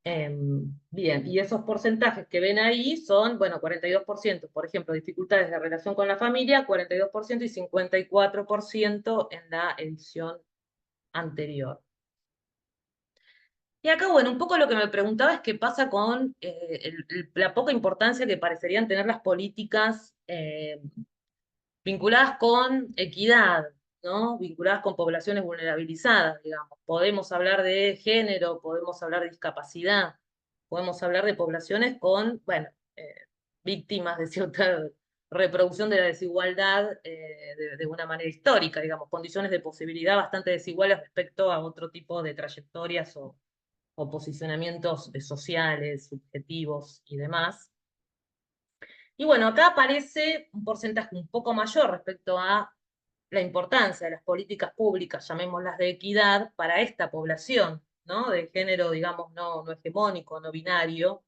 Bien, y esos porcentajes que ven ahí son, bueno, 42%, por ejemplo, dificultades de relación con la familia, 42% y 54% en la edición anterior. Y acá, bueno, un poco lo que me preguntaba es qué pasa con la poca importancia que parecerían tener las políticas vinculadas con equidad, ¿no? Vinculadas con poblaciones vulnerabilizadas, digamos. Podemos hablar de género, podemos hablar de discapacidad, podemos hablar de poblaciones con, bueno, víctimas de cierta reproducción de la desigualdad de una manera histórica, digamos, condiciones de posibilidad bastante desiguales respecto a otro tipo de trayectorias o posicionamientos sociales, subjetivos y demás. Y bueno, acá aparece un porcentaje un poco mayor respecto a la importancia de las políticas públicas, llamémoslas de equidad, para esta población, ¿no? De género, digamos, no hegemónico, no binario.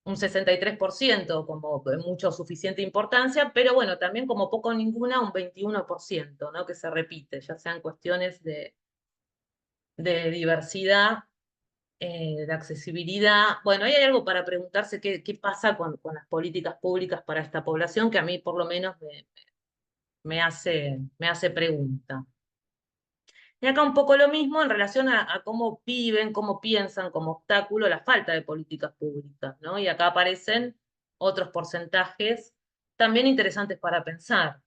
Un 63% como mucho suficiente importancia, pero bueno, también como poco o ninguna, un 21%, ¿no? Que se repite, ya sean cuestiones de diversidad, de accesibilidad. Bueno, ahí hay algo para preguntarse qué pasa con las políticas públicas para esta población, que a mí por lo menos me hace pregunta. Y acá un poco lo mismo en relación a cómo viven, cómo piensan como obstáculo la falta de políticas públicas, ¿no? Y acá aparecen otros porcentajes también interesantes para pensar.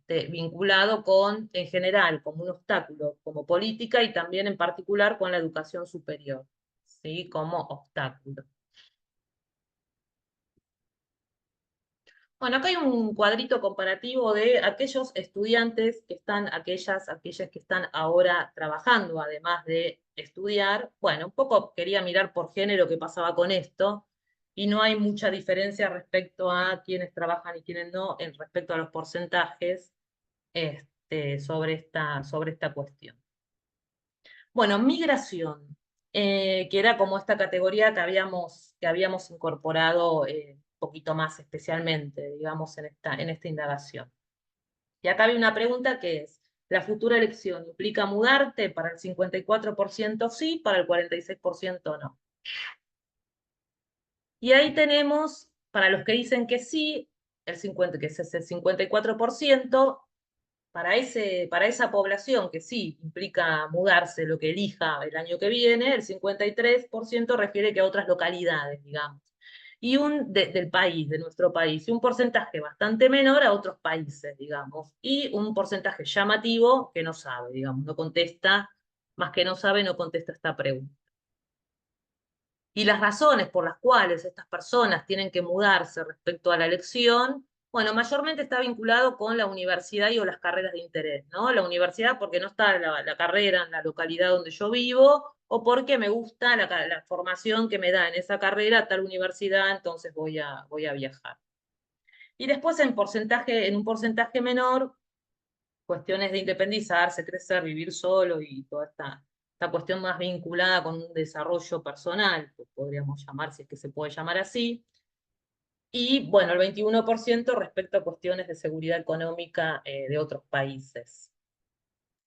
vinculado con, en general, como un obstáculo, como política y también en particular con la educación superior, ¿sí? Como obstáculo. Bueno, acá hay un cuadrito comparativo de aquellos estudiantes que están, aquellas que están ahora trabajando, además de estudiar. Bueno, un poco quería mirar por género qué pasaba con esto, y no hay mucha diferencia respecto a quienes trabajan y quienes no, en respecto a los porcentajes sobre esta cuestión. Bueno, migración, que era como esta categoría que habíamos incorporado un poquito más especialmente, digamos, en esta indagación. Y acá hay una pregunta que es, ¿la futura elección implica mudarte? Para el 54% sí, para el 46% no. Y ahí tenemos, para los que dicen que sí, que es el 54%, para esa población que sí implica mudarse, lo que elija el año que viene, el 53% refiere que a otras localidades, digamos, y del país, de nuestro país, y un porcentaje bastante menor a otros países, digamos, y un porcentaje llamativo que no sabe, digamos, no contesta, más que no sabe, no contesta esta pregunta. Y las razones por las cuales estas personas tienen que mudarse respecto a la elección, bueno, mayormente está vinculado con la universidad y o las carreras de interés, ¿no? La universidad porque no está la carrera en la localidad donde yo vivo, o porque me gusta la formación que me da en esa carrera tal universidad, entonces voy a viajar. Y después en un porcentaje menor, cuestiones de independizarse, crecer, vivir solo y toda esta cuestión más vinculada con un desarrollo personal, que podríamos llamar, si es que se puede llamar así. Y bueno, el 21% respecto a cuestiones de seguridad económica de otros países.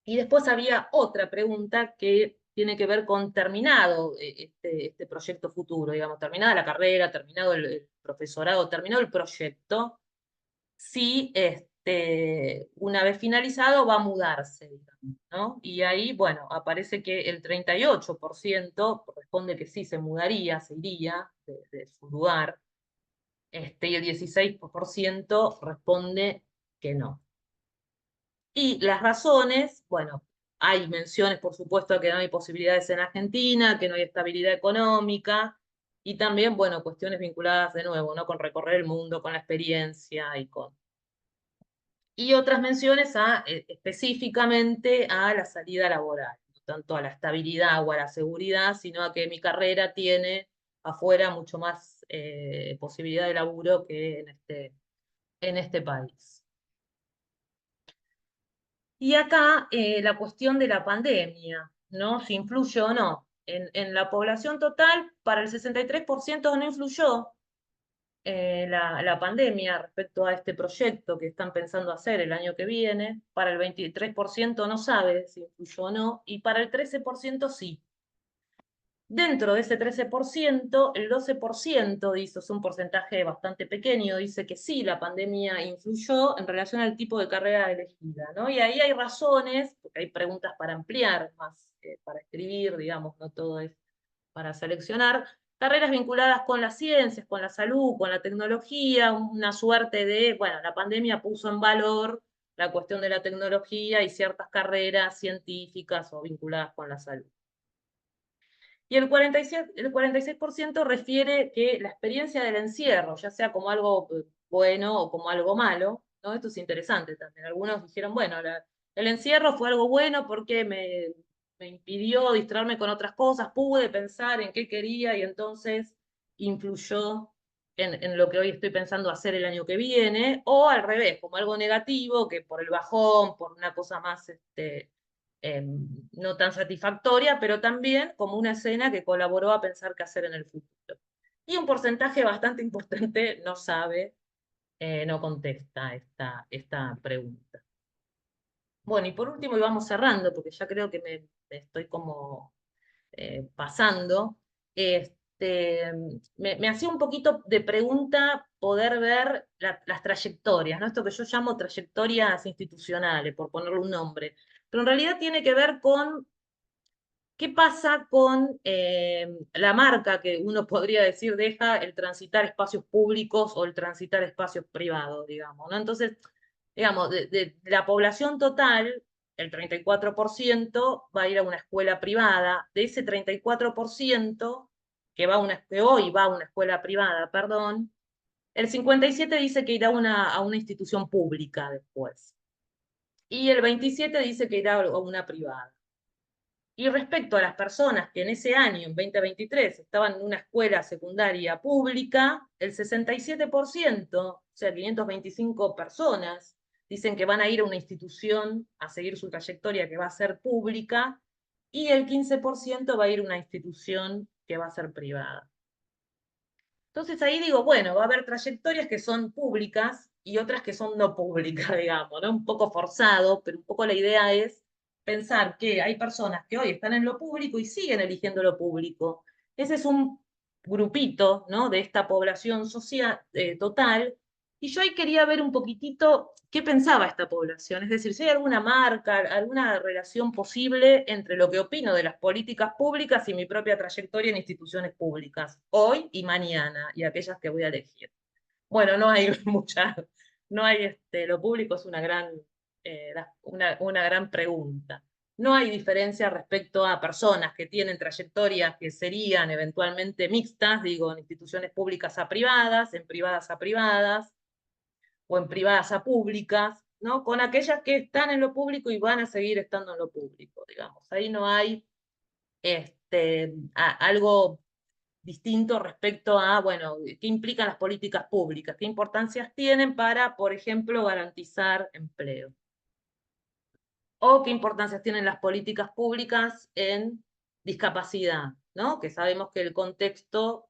Y después había otra pregunta que tiene que ver con terminado este proyecto futuro, digamos, terminada la carrera, terminado el profesorado, terminado el proyecto, si una vez finalizado va a mudarse, digamos, ¿no? Y ahí, bueno, aparece que el 38% responde que sí se mudaría, se iría de su lugar, y el 16% responde que no. Y las razones, bueno, hay menciones, por supuesto, de que no hay posibilidades en Argentina, que no hay estabilidad económica, y también, bueno, cuestiones vinculadas de nuevo, ¿no? Con recorrer el mundo, con la experiencia y otras menciones específicamente a la salida laboral, no tanto a la estabilidad o a la seguridad, sino a que mi carrera tiene afuera mucho más posibilidad de laburo que en este país. Y acá la cuestión de la pandemia, ¿no? Si influye o no. En la población total, para el 63% no influyó la pandemia respecto a este proyecto que están pensando hacer el año que viene. Para el 23% no sabe si influyó o no, y para el 13% sí. Dentro de ese 13%, el 12% dice, es un porcentaje bastante pequeño, dice que sí, la pandemia influyó en relación al tipo de carrera elegida, ¿no? Y ahí hay razones, porque hay preguntas para ampliar, más para escribir, digamos, no todo es para seleccionar, carreras vinculadas con las ciencias, con la salud, con la tecnología, una suerte de, bueno, la pandemia puso en valor la cuestión de la tecnología y ciertas carreras científicas o vinculadas con la salud. Y el 46% refiere que la experiencia del encierro, ya sea como algo bueno o como algo malo, ¿no? Esto es interesante también. Algunos dijeron, bueno, el encierro fue algo bueno porque me impidió distraerme con otras cosas, pude pensar en qué quería y entonces influyó en lo que hoy estoy pensando hacer el año que viene, o al revés, como algo negativo, que por el bajón, por una cosa más no tan satisfactoria, pero también como una escena que colaboró a pensar qué hacer en el futuro. Y un porcentaje bastante importante no sabe, no contesta esta pregunta. Bueno, y por último, y vamos cerrando, porque ya creo que me estoy como pasando, me hacía un poquito de pregunta poder ver las trayectorias, ¿no? Esto que yo llamo trayectorias institucionales, por ponerle un nombre, pero en realidad tiene que ver con qué pasa con la marca que uno podría decir deja el transitar espacios públicos o el transitar espacios privados, digamos, ¿no? Entonces, digamos, de la población total, el 34% va a ir a una escuela privada. De ese 34% que hoy va a una escuela privada, perdón, el 57% dice que irá a una institución pública después. Y el 27% dice que irá a una privada. Y respecto a las personas que en ese año, en 2023, estaban en una escuela secundaria pública, el 67%, o sea, 525 personas, dicen que van a ir a una institución a seguir su trayectoria que va a ser pública, y el 15% va a ir a una institución que va a ser privada. Entonces ahí digo, bueno, va a haber trayectorias que son públicas y otras que son no públicas, digamos, ¿no? Un poco forzado, pero un poco la idea es pensar que hay personas que hoy están en lo público y siguen eligiendo lo público. Ese es un grupito, ¿no? De esta población social total. Y yo ahí quería ver un poquitito qué pensaba esta población. Es decir, si hay alguna marca, alguna relación posible entre lo que opino de las políticas públicas y mi propia trayectoria en instituciones públicas, hoy y mañana, y aquellas que voy a elegir. Bueno, no hay mucha, no hay, lo público es una gran pregunta. No hay diferencia respecto a personas que tienen trayectorias que serían eventualmente mixtas, digo, en instituciones públicas a privadas, en privadas a privadas, o en privadas a públicas, ¿no? Con aquellas que están en lo público y van a seguir estando en lo público, digamos. Ahí no hay algo distinto respecto a, bueno, qué implican las políticas públicas, qué importancias tienen para, por ejemplo, garantizar empleo. O qué importancias tienen las políticas públicas en discapacidad, ¿no? Que sabemos que el contexto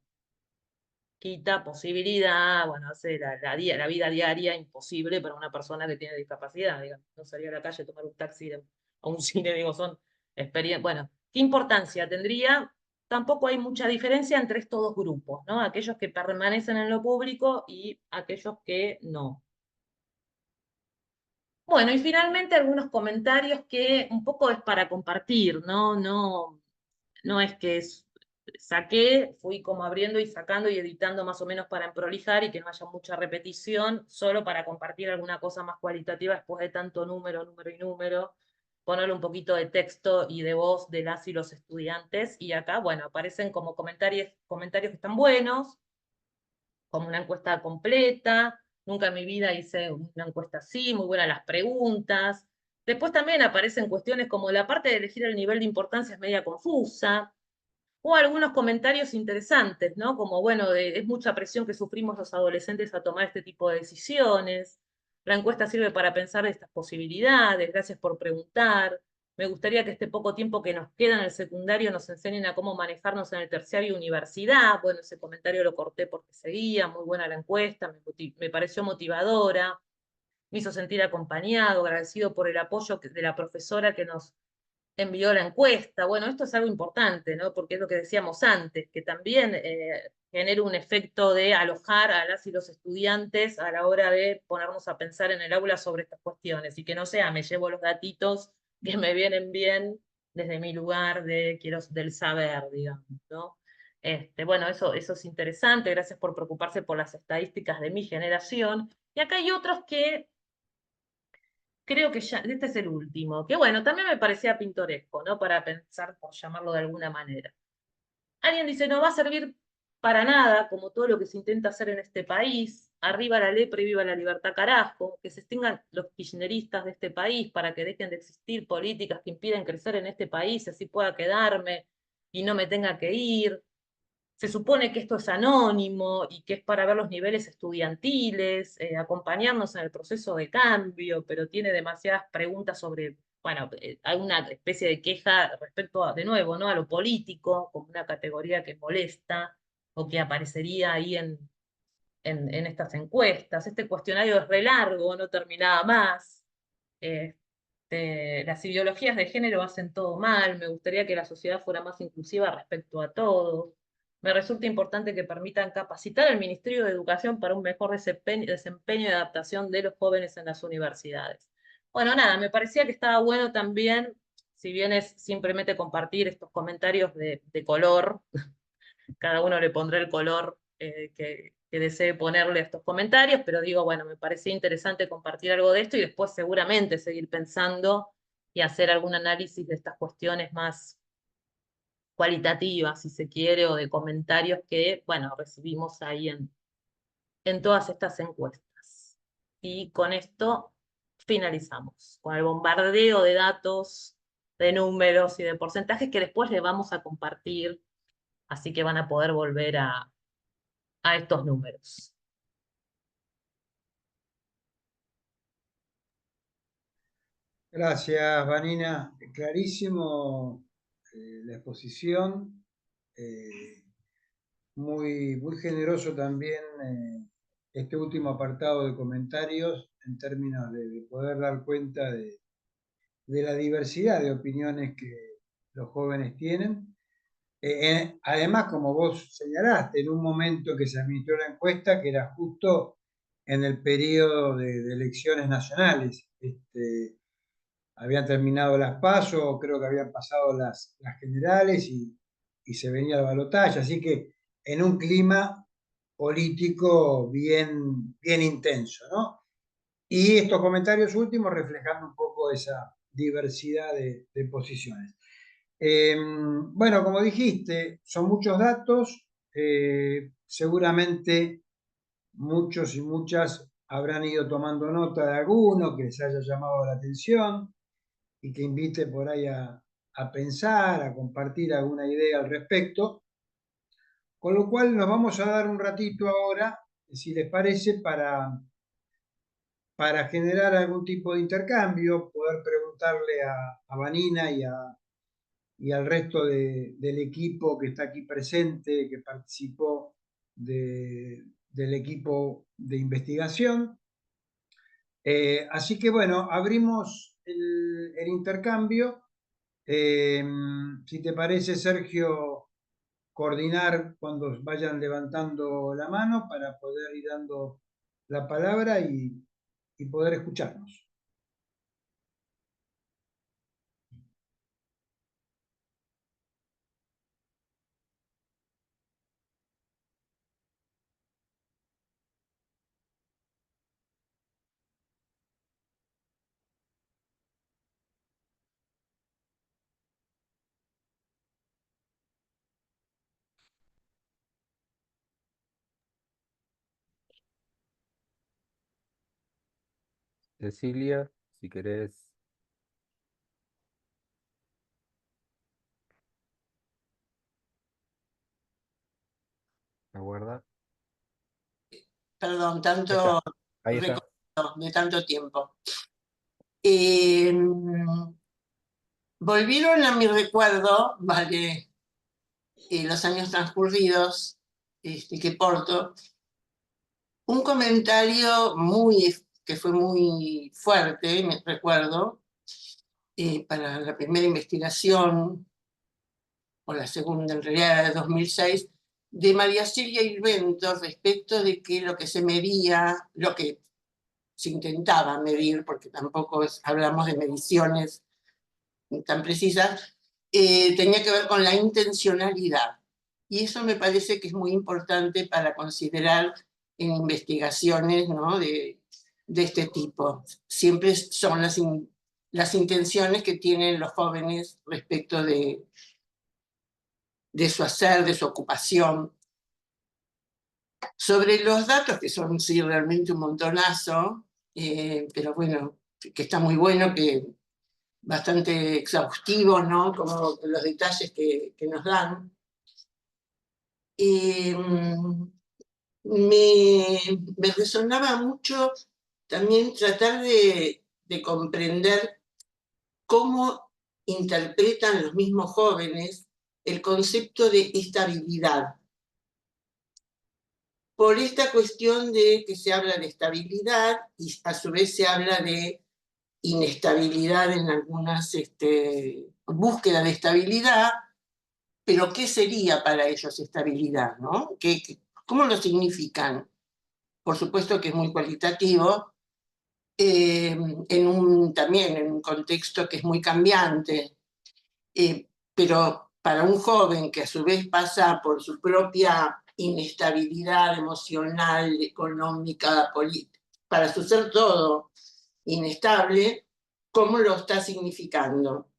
quita posibilidad, bueno, hace la vida diaria imposible para una persona que tiene discapacidad, digamos, no salir a la calle, tomar un taxi a un cine, digo, son experiencias, bueno, ¿qué importancia tendría? Tampoco hay mucha diferencia entre estos dos grupos, ¿no? Aquellos que permanecen en lo público y aquellos que no. Bueno, y finalmente algunos comentarios que un poco es para compartir, ¿no? No es que saqué, fui como abriendo y sacando y editando más o menos para emprolijar y que no haya mucha repetición, solo para compartir alguna cosa más cualitativa después de tanto número y número, ponerle un poquito de texto y de voz de las y los estudiantes. Y acá, bueno, aparecen como comentarios que están buenos, como una encuesta completa. Nunca en mi vida hice una encuesta así, muy buenas las preguntas. Después también aparecen cuestiones como la parte de elegir el nivel de importancia es media confusa, o algunos comentarios interesantes, ¿no? Como, bueno, es mucha presión que sufrimos los adolescentes a tomar este tipo de decisiones. La encuesta sirve para pensar estas posibilidades. Gracias por preguntar. Me gustaría que este poco tiempo que nos queda en el secundario nos enseñen a cómo manejarnos en el terciario y universidad. Bueno, ese comentario lo corté porque seguía. Muy buena la encuesta, me pareció motivadora. Me hizo sentir acompañado, agradecido por el apoyo de la profesora que nos envió la encuesta. Bueno, esto es algo importante, ¿no? Porque es lo que decíamos antes, que también genera un efecto de alojar a las y los estudiantes a la hora de ponernos a pensar en el aula sobre estas cuestiones y que no sea, me llevo los datitos que me vienen bien desde mi lugar del saber, digamos, ¿no? Bueno, eso es interesante, gracias por preocuparse por las estadísticas de mi generación. Y acá hay otros que creo que ya, este es el último, que bueno, también me parecía pintoresco, ¿no? Para pensar, por llamarlo de alguna manera. Alguien dice, no va a servir para nada, como todo lo que se intenta hacer en este país. Arriba la lepra y viva la libertad, carajo. Que se extingan los kirchneristas de este país para que dejen de existir políticas que impiden crecer en este país, así pueda quedarme y no me tenga que ir. Se supone que esto es anónimo y que es para ver los niveles estudiantiles, acompañarnos en el proceso de cambio, pero tiene demasiadas preguntas sobre, bueno, hay una especie de queja respecto de nuevo, ¿no? A lo político, como una categoría que molesta o que aparecería ahí en estas encuestas. Este cuestionario es re largo, no terminaba más. Las ideologías de género hacen todo mal, me gustaría que la sociedad fuera más inclusiva respecto a todo. Me resulta importante que permitan capacitar al Ministerio de Educación para un mejor desempeño y adaptación de los jóvenes en las universidades. Bueno, nada, me parecía que estaba bueno también, si bien es simplemente compartir estos comentarios de color, cada uno le pondrá el color que desee ponerle estos comentarios, pero digo, bueno, me parecía interesante compartir algo de esto y después seguramente seguir pensando y hacer algún análisis de estas cuestiones más cualitativas, si se quiere, o de comentarios que, bueno, recibimos ahí en todas estas encuestas. Y con esto finalizamos, con el bombardeo de datos, de números y de porcentajes que después les vamos a compartir, así que van a poder volver a estos números. Gracias, Vanina. Clarísimo la exposición. Muy generoso también este último apartado de comentarios en términos de poder dar cuenta de la diversidad de opiniones que los jóvenes tienen. Además, como vos señalaste, en un momento que se administró la encuesta, que era justo en el periodo de elecciones nacionales. Habían terminado las PASO, creo que habían pasado las generales y se venía el balotaje, así que en un clima político bien intenso, ¿no? Y estos comentarios últimos reflejando un poco esa diversidad de posiciones. Bueno, como dijiste, son muchos datos, seguramente muchos y muchas habrán ido tomando nota de alguno que les haya llamado la atención y que invite por ahí a pensar, a compartir alguna idea al respecto. Con lo cual nos vamos a dar un ratito ahora, si les parece, para generar algún tipo de intercambio, poder preguntarle a Vanina y al resto del equipo que está aquí presente, que participó del equipo de investigación. Así que bueno, abrimos el intercambio. Si te parece, Sergio, coordinar cuando vayan levantando la mano para poder ir dando la palabra y poder escucharnos. Cecilia, si querés aguardar. Perdón, Ahí tanto está, ahí está. recuerdo de tanto tiempo. Volvieron a mi recuerdo, vale, los años transcurridos, que porto, un comentario que fue muy fuerte, me recuerdo, para la primera investigación, o la segunda en realidad, de 2006, de María Silvia Irvento respecto de que lo que se medía, lo que se intentaba medir, porque tampoco hablamos de mediciones tan precisas, tenía que ver con la intencionalidad. Y eso me parece que es muy importante para considerar en investigaciones, ¿no?, de este tipo. Siempre son las intenciones que tienen los jóvenes respecto de su hacer, de su ocupación. Sobre los datos, que son sí realmente un montonazo, pero bueno, que está muy bueno, que bastante exhaustivo, ¿no?, como los detalles que nos dan. Me resonaba mucho también tratar de comprender cómo interpretan los mismos jóvenes el concepto de estabilidad. Por esta cuestión de que se habla de estabilidad y a su vez se habla de inestabilidad en algunas búsquedas de estabilidad, pero ¿qué sería para ellos estabilidad, ¿no? ¿Cómo lo significan? Por supuesto que es muy cualitativo, también en un contexto que es muy cambiante, pero para un joven que a su vez pasa por su propia inestabilidad emocional, económica, política, para su ser todo inestable, ¿cómo lo está significando?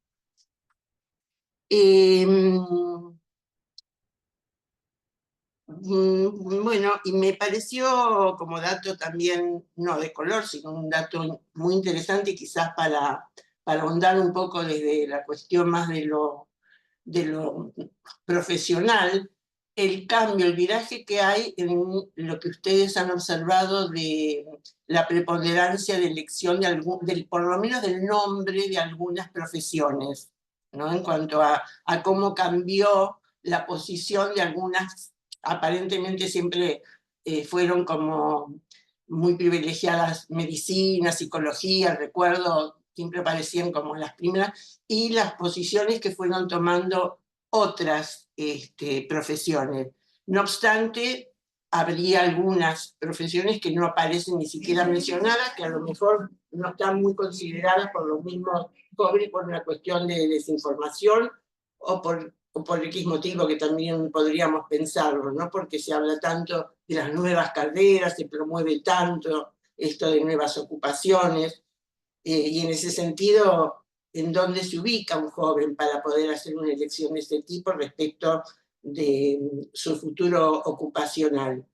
Bueno, y me pareció como dato también, no de color, sino un dato muy interesante quizás para ahondar un poco desde la cuestión más de lo profesional, el cambio, el viraje que hay en lo que ustedes han observado de la preponderancia de elección por lo menos del nombre de algunas profesiones, ¿no? En cuanto a cómo cambió la posición de algunas, aparentemente siempre fueron como muy privilegiadas, medicina, psicología, recuerdo, siempre parecían como las primeras, y las posiciones que fueron tomando otras profesiones. No obstante, habría algunas profesiones que no aparecen ni siquiera mencionadas, que a lo mejor no están muy consideradas por los mismos jóvenes por una cuestión de desinformación o por X motivo que también podríamos pensarlo, ¿no? Porque se habla tanto de las nuevas carreras, se promueve tanto esto de nuevas ocupaciones, y en ese sentido, ¿en dónde se ubica un joven para poder hacer una elección de este tipo respecto de su futuro ocupacional?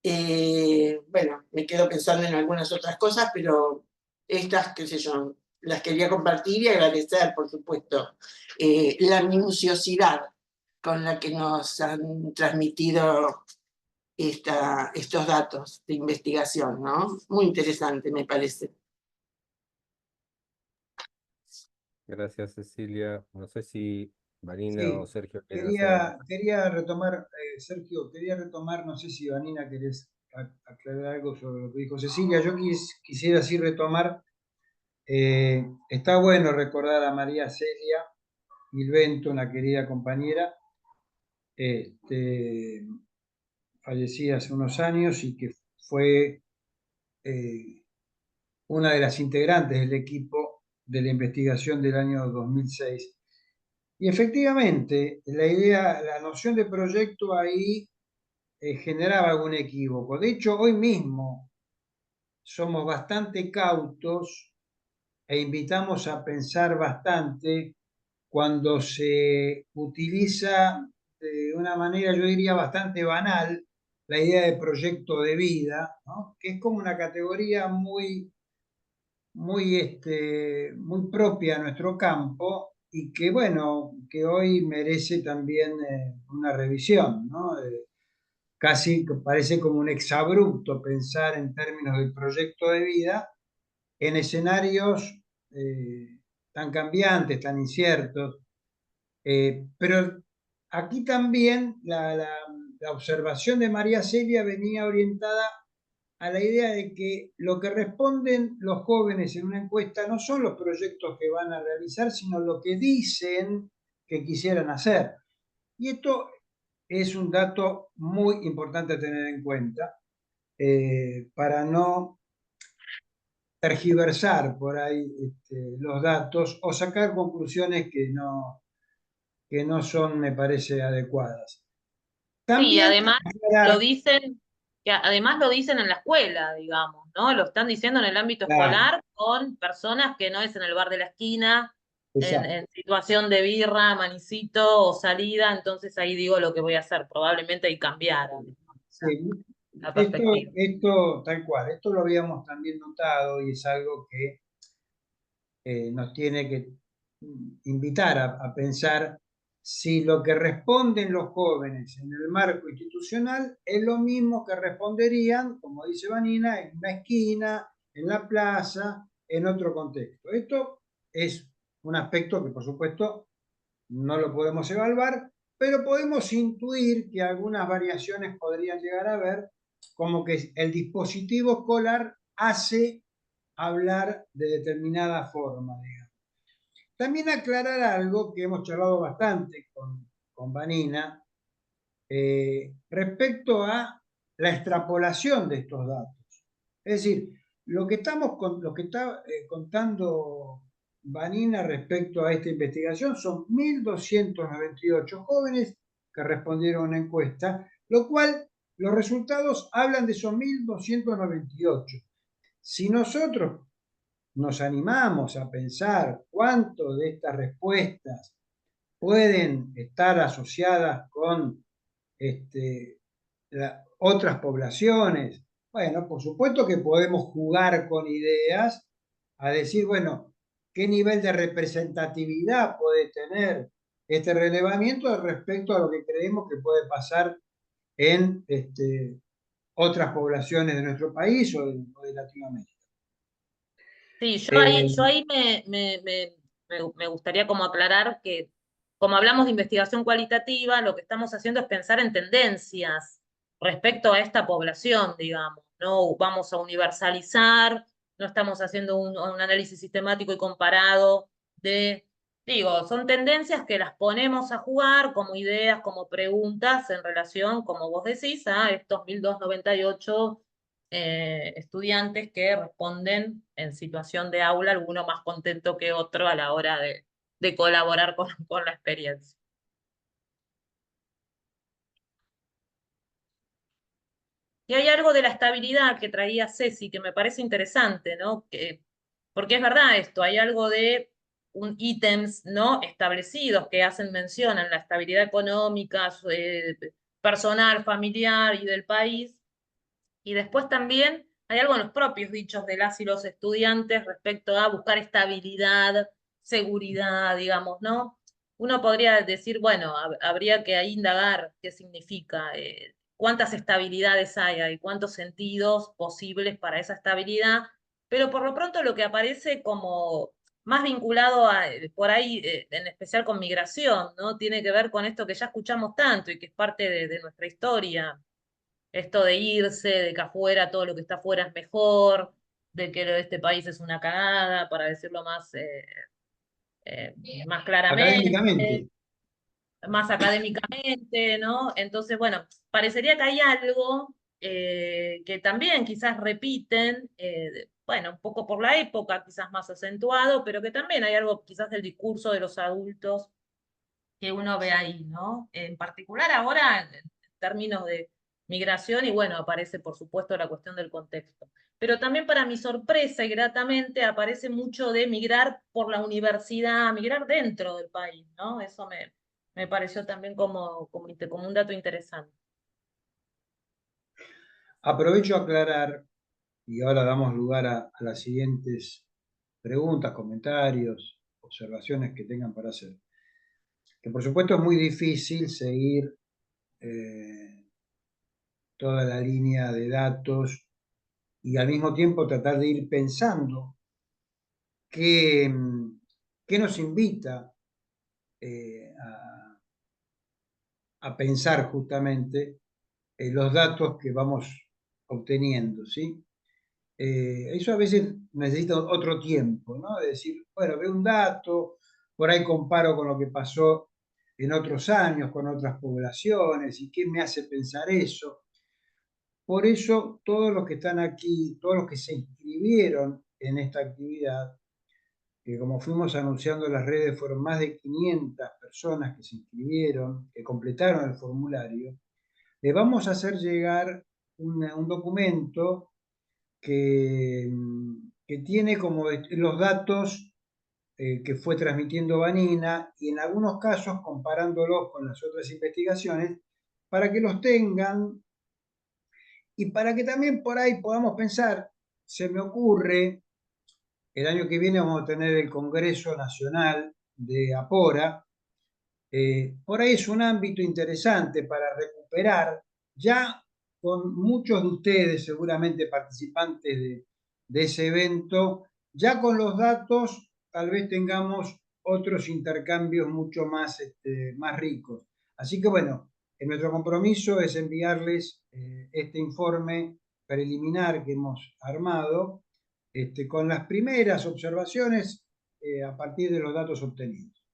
Bueno, me quedo pensando en algunas otras cosas, pero estas, qué sé yo, las quería compartir y agradecer, por supuesto, la minuciosidad con la que nos han transmitido estos datos de investigación, ¿no? Muy interesante, me parece. Gracias, Cecilia. No sé si Vanina o Sí, Sergio quieren hacer algo. quería retomar, Sergio, quería retomar, no sé si Vanina querés aclarar algo sobre lo que dijo Cecilia. Yo quisiera así retomar, está bueno recordar a María Celia Milvento, una querida compañera, fallecida hace unos años y que fue una de las integrantes del equipo de la investigación del año 2006. Y efectivamente, la noción de proyecto ahí generaba algún equívoco. De hecho, hoy mismo somos bastante cautos e invitamos a pensar bastante cuando se utiliza de una manera, yo diría, bastante banal, la idea de proyecto de vida, ¿no? Que es como una categoría muy propia a nuestro campo y que, bueno, que hoy merece también una revisión, ¿no? Casi parece como un exabrupto pensar en términos de proyecto de vida en escenarios tan cambiantes, tan inciertos. Pero aquí también la observación de María Celia venía orientada a la idea de que lo que responden los jóvenes en una encuesta no son los proyectos que van a realizar, sino lo que dicen que quisieran hacer. Y esto es un dato muy importante a tener en cuenta para no tergiversar por ahí los datos o sacar conclusiones que no son, me parece, adecuadas. Sí, También además lo aclarar, dicen, que además lo dicen en la escuela, digamos, ¿no? Lo están diciendo en el ámbito claro, escolar con personas que no es en el bar de la esquina, exacto, en situación de birra, manicito o salida, entonces ahí digo lo que voy a hacer, probablemente ahí cambiara sí. la Esto, perspectiva. esto tal cual, esto lo habíamos también notado y es algo que nos tiene que invitar a pensar si lo que responden los jóvenes en el marco institucional es lo mismo que responderían, como dice Vanina, en una esquina, en la plaza, en otro contexto. Esto es un aspecto que, por supuesto, no lo podemos evaluar, pero podemos intuir que algunas variaciones podrían llegar a haber, como que el dispositivo escolar hace hablar de determinada forma, digamos. También aclarar algo que hemos charlado bastante con Vanina respecto a la extrapolación de estos datos. Es decir, lo que está contando Vanina respecto a esta investigación son 1.298 jóvenes que respondieron a una encuesta, lo cual los resultados hablan de esos 1.298. Si nosotros nos animamos a pensar cuánto de estas respuestas pueden estar asociadas con otras poblaciones, bueno, por supuesto que podemos jugar con ideas a decir, bueno, ¿qué nivel de representatividad puede tener este relevamiento respecto a lo que creemos que puede pasar en otras poblaciones de nuestro país o de Latinoamérica? Sí, yo Eh, ahí me gustaría como aclarar que, como hablamos de investigación cualitativa, lo que estamos haciendo es pensar en tendencias respecto a esta población, digamos. No vamos a universalizar, no estamos haciendo un análisis sistemático y comparado de, digo, son tendencias que las ponemos a jugar como ideas, como preguntas en relación, como vos decís, a estos 1.298 estudiantes que responden en situación de aula, alguno más contento que otro a la hora de colaborar con la experiencia. Y hay algo de la estabilidad que traía Ceci que me parece interesante, ¿no? Porque es verdad esto, hay algo de ítems no establecidos que hacen mención en la estabilidad económica, personal, familiar y del país. Y después también hay algo en los propios dichos de las y los estudiantes respecto a buscar estabilidad, seguridad, digamos, ¿no? Uno podría decir, bueno, habría que ahí indagar qué significa, cuántas estabilidades hay cuántos sentidos posibles para esa estabilidad, pero por lo pronto lo que aparece como más vinculado a, por ahí, en especial con migración, ¿no? Tiene que ver con esto que ya escuchamos tanto y que es parte de nuestra historia, esto de irse, de que afuera todo lo que está afuera es mejor, de que este país es una cagada, para decirlo eh, más claramente, Académicamente, más académicamente, ¿no? Entonces, bueno, parecería que hay algo que también quizás repiten, bueno, un poco por la época, quizás más acentuado, pero que también hay algo quizás del discurso de los adultos que uno ve ahí, ¿no? En particular ahora, en términos de migración, y bueno, aparece por supuesto la cuestión del contexto. Pero también para mi sorpresa y gratamente aparece mucho de migrar por la universidad, migrar dentro del país, ¿no? Eso me pareció también como un dato interesante. aprovecho a aclarar, y ahora damos lugar a las siguientes preguntas, comentarios, observaciones que tengan para hacer. Que por supuesto es muy difícil seguir toda la línea de datos y al mismo tiempo tratar de ir pensando qué, qué nos invita a pensar justamente los datos que vamos obteniendo, ¿sí? Eso a veces necesita otro tiempo, ¿no? De decir, bueno, veo un dato, por ahí comparo con lo que pasó en otros años, con otras poblaciones, y qué me hace pensar eso. Por eso, todos los que están aquí, todos los que se inscribieron en esta actividad, que como fuimos anunciando en las redes, fueron más de 500 personas que se inscribieron, que completaron el formulario, les vamos a hacer llegar un documento que, que tiene como los datos que fue transmitiendo Vanina y en algunos casos comparándolos con las otras investigaciones para que los tengan y para que también por ahí podamos pensar, se me ocurre, el año que viene vamos a tener el Congreso Nacional de Apora, por ahí es un ámbito interesante para recuperar ya con muchos de ustedes, seguramente participantes de ese evento, ya con los datos tal vez tengamos otros intercambios mucho más, más ricos. Así que bueno, nuestro compromiso es enviarles este informe preliminar que hemos armado con las primeras observaciones a partir de los datos obtenidos.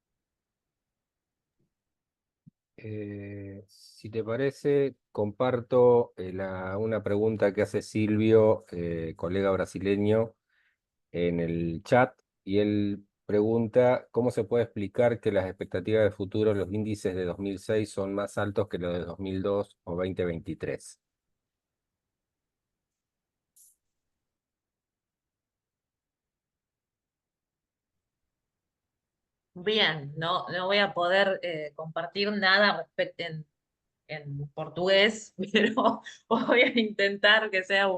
Si te parece, comparto una pregunta que hace Silvio, colega brasileño, en el chat, y él pregunta, ¿cómo se puede explicar que las expectativas de futuro, los índices de 2006 son más altos que los de 2002 o 2023? Bien, no voy a poder compartir nada respecto en portugués, pero voy a intentar que sea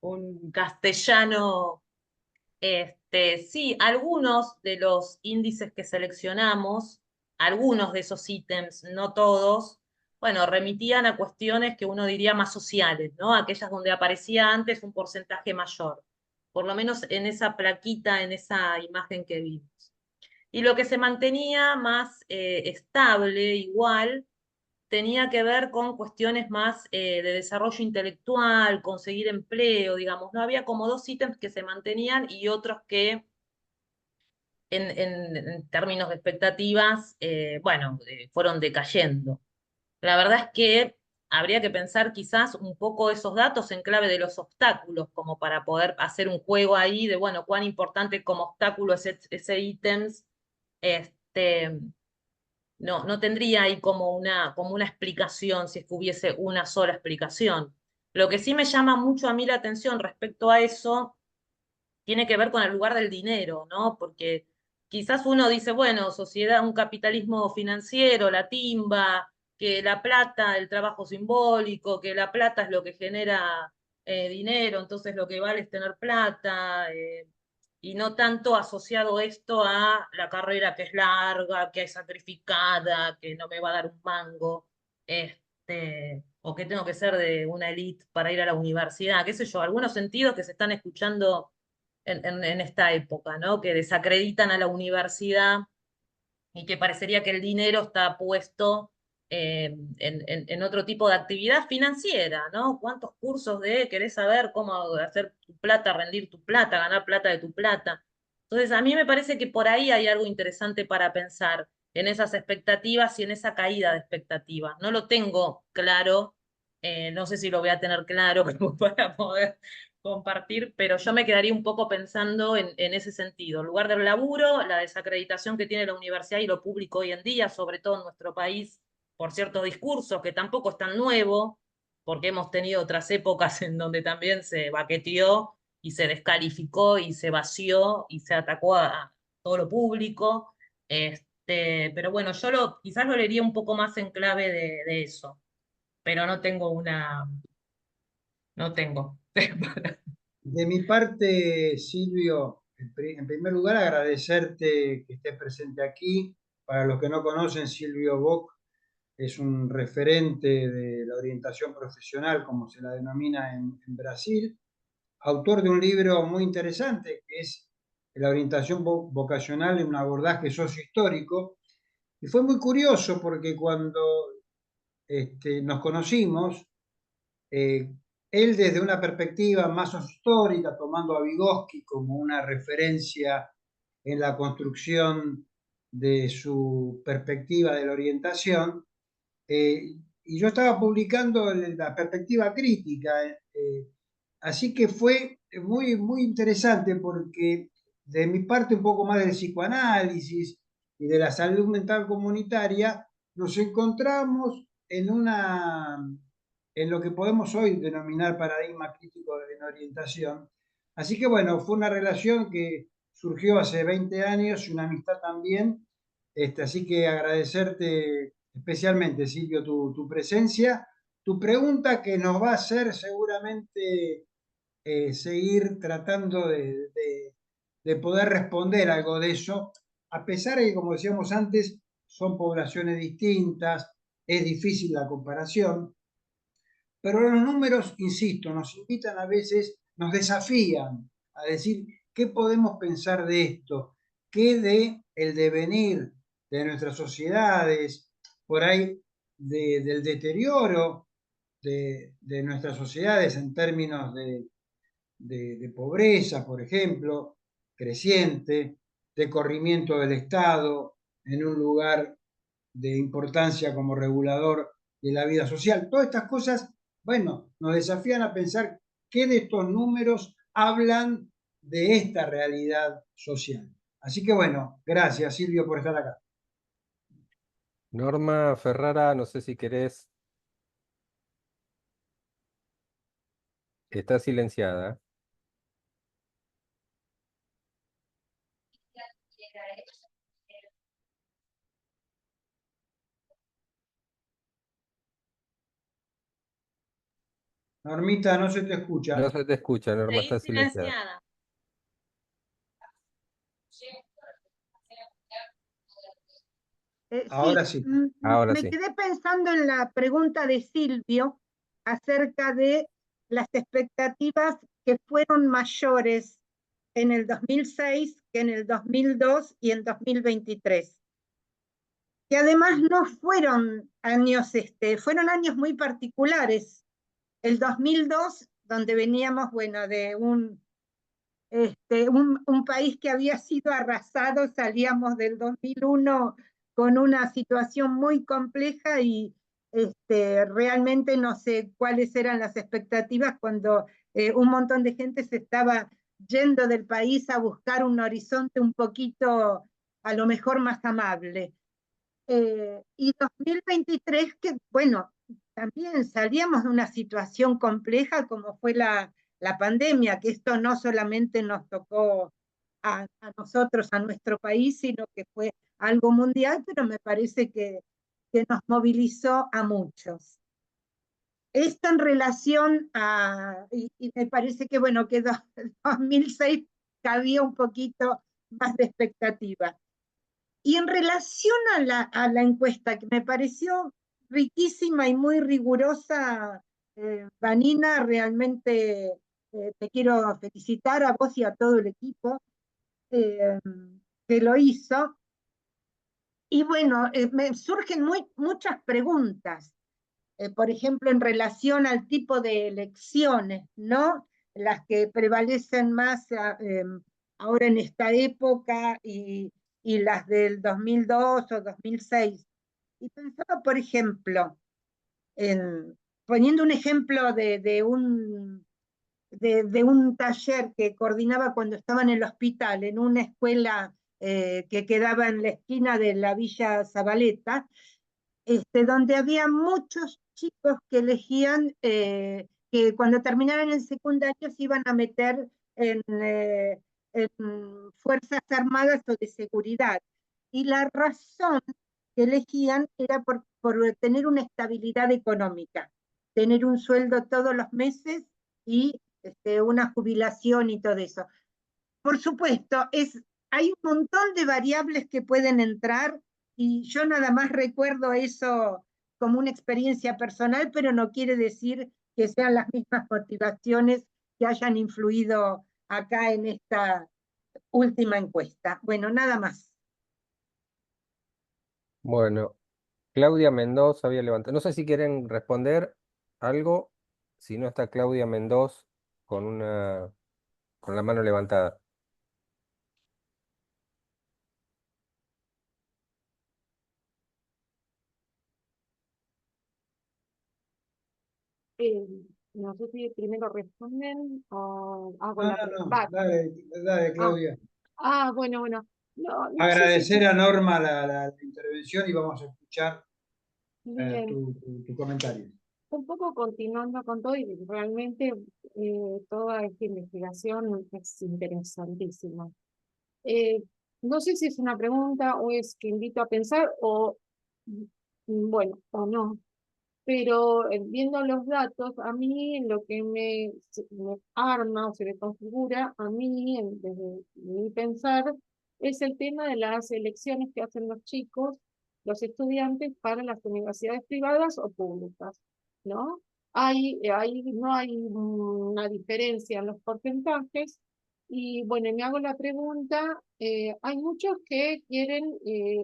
un castellano. Sí, algunos de los índices que seleccionamos, algunos de esos ítems, no todos, bueno, remitían a cuestiones que uno diría más sociales, ¿no? Aquellas donde aparecía antes un porcentaje mayor, por lo menos en esa plaquita, en esa imagen que vimos. Y lo que se mantenía más estable, igual, tenía que ver con cuestiones más de desarrollo intelectual, conseguir empleo, digamos, no había como dos ítems que se mantenían y otros que en términos de expectativas, bueno, fueron decayendo. La verdad es que habría que pensar quizás un poco esos datos en clave de los obstáculos, como para poder hacer un juego ahí de, bueno, cuán importante como obstáculo es ese ítems, este, no tendría ahí como una explicación, si es que hubiese una sola explicación. Lo que sí me llama mucho a mí la atención respecto a eso tiene que ver con el lugar del dinero, ¿no? Porque quizás uno dice, bueno, sociedad, un capitalismo financiero, la timba, que la plata, el trabajo simbólico, que la plata es lo que genera dinero, entonces lo que vale es tener plata, y no tanto asociado esto a la carrera que es larga, que es sacrificada, que no me va a dar un mango, o que tengo que ser de una élite para ir a la universidad, qué sé yo, algunos sentidos que se están escuchando en esta época, ¿no? Que desacreditan a la universidad y que parecería que el dinero está puesto en otro tipo de actividad financiera, ¿no? ¿Cuántos cursos de querés saber cómo hacer tu plata, rendir tu plata, ganar plata de tu plata? Entonces, a mí me parece que por ahí hay algo interesante para pensar en esas expectativas y en esa caída de expectativas. No lo tengo claro, no sé si lo voy a tener claro como para poder compartir, pero yo me quedaría un poco pensando en ese sentido. En lugar del laburo, la desacreditación que tiene la universidad y lo público hoy en día, sobre todo en nuestro país, por ciertos discursos, que tampoco es tan nuevo, porque hemos tenido otras épocas en donde también se baqueteó y se descalificó y se vació y se atacó a todo lo público. Pero bueno, quizás lo leería un poco más en clave de eso, pero no tengo no tengo. De mi parte, Silvio, en primer lugar agradecerte que estés presente aquí. Para los que no conocen, Silvio Bock es un referente de la orientación profesional, como se la denomina en Brasil, autor de un libro muy interesante que es La orientación vocacional en un abordaje sociohistórico. Y fue muy curioso porque cuando nos conocimos, eh, él desde una perspectiva más histórica, tomando a Vygotsky como una referencia en la construcción de su perspectiva de la orientación, y yo estaba publicando la perspectiva crítica, así que fue muy interesante porque de mi parte un poco más del psicoanálisis y de la salud mental comunitaria, nos encontramos en lo que podemos hoy denominar paradigma crítico en orientación. Así que bueno, fue una relación que surgió hace 20 años y una amistad también. Así que agradecerte especialmente, Silvio, tu presencia, tu pregunta que nos va a hacer seguramente seguir tratando de poder responder algo de eso, a pesar de que, como decíamos antes, son poblaciones distintas, es difícil la comparación, pero los números, insisto, nos invitan a veces, nos desafían a decir qué podemos pensar de esto, qué de el devenir de nuestras sociedades, por ahí del deterioro de nuestras sociedades en términos de pobreza, por ejemplo, creciente, de corrimiento del Estado en un lugar de importancia como regulador de la vida social. Todas estas cosas, bueno, nos desafían a pensar qué de estos números hablan de esta realidad social. Así que bueno, gracias Silvio por estar acá. Norma Ferrara, no sé si querés, está silenciada. Normita, no se te escucha. No se te escucha, Norma, Seguí está silenciada. silenciada. Ahora sí. Ahora Me sí. quedé pensando en la pregunta de Silvio acerca de las expectativas que fueron mayores en el 2006 que en el 2002 y en 2023. Que además no fueron años, fueron años muy particulares. El 2002, donde veníamos, bueno, de un país que había sido arrasado, salíamos del 2001 con una situación muy compleja y realmente no sé cuáles eran las expectativas cuando un montón de gente se estaba yendo del país a buscar un horizonte un poquito, a lo mejor más amable. Y 2023, que bueno, también salíamos de una situación compleja como fue la pandemia, que esto no solamente nos tocó a nosotros, a nuestro país, sino que fue algo mundial, pero me parece que nos movilizó a muchos. Esto en relación a, y me parece que bueno, que 2006 cabía un poquito más de expectativa. Y en relación a la encuesta, que me pareció riquísima y muy rigurosa, Vanina, realmente te quiero felicitar a vos y a todo el equipo eh, que lo hizo. Y bueno, me surgen muchas preguntas, por ejemplo, en relación al tipo de elecciones, ¿no? Las que prevalecen más ahora en esta época y las del 2002 o 2006. Y pensaba, por ejemplo, poniendo un ejemplo de un taller que coordinaba cuando estaba en el hospital, en una escuela que quedaba en la esquina de la Villa Zabaleta, donde había muchos chicos que elegían que cuando terminaran el secundario se iban a meter en Fuerzas Armadas o de seguridad. Y la razón que elegían era por tener una estabilidad económica, tener un sueldo todos los meses y una jubilación y todo eso. Por supuesto, hay un montón de variables que pueden entrar y yo nada más recuerdo eso como una experiencia personal, pero no quiere decir que sean las mismas motivaciones que hayan influido acá en esta última encuesta. Bueno, nada más. Bueno, Claudia Mendoza había levantado. No sé si quieren responder algo. Si no está Claudia Mendoza con la mano levantada. Eh, no sé si primero responden o hago No, la no, no. pregunta. Dale, Ah, Claudia. bueno, bueno. No, no sé si Agradecer a Norma la intervención y vamos a escuchar bien, tu comentario. un poco continuando con todo, y realmente toda esta investigación es interesantísima. Eh, no sé si es una pregunta o es que invito a pensar o, bueno, o no. Pero viendo los datos, a mí lo que me arma o se me configura, a mí, desde mi pensar, es el tema de las elecciones que hacen los chicos, los estudiantes, para las universidades privadas o públicas, ¿no? No hay una diferencia en los porcentajes, y bueno, me hago la pregunta, hay muchos que quieren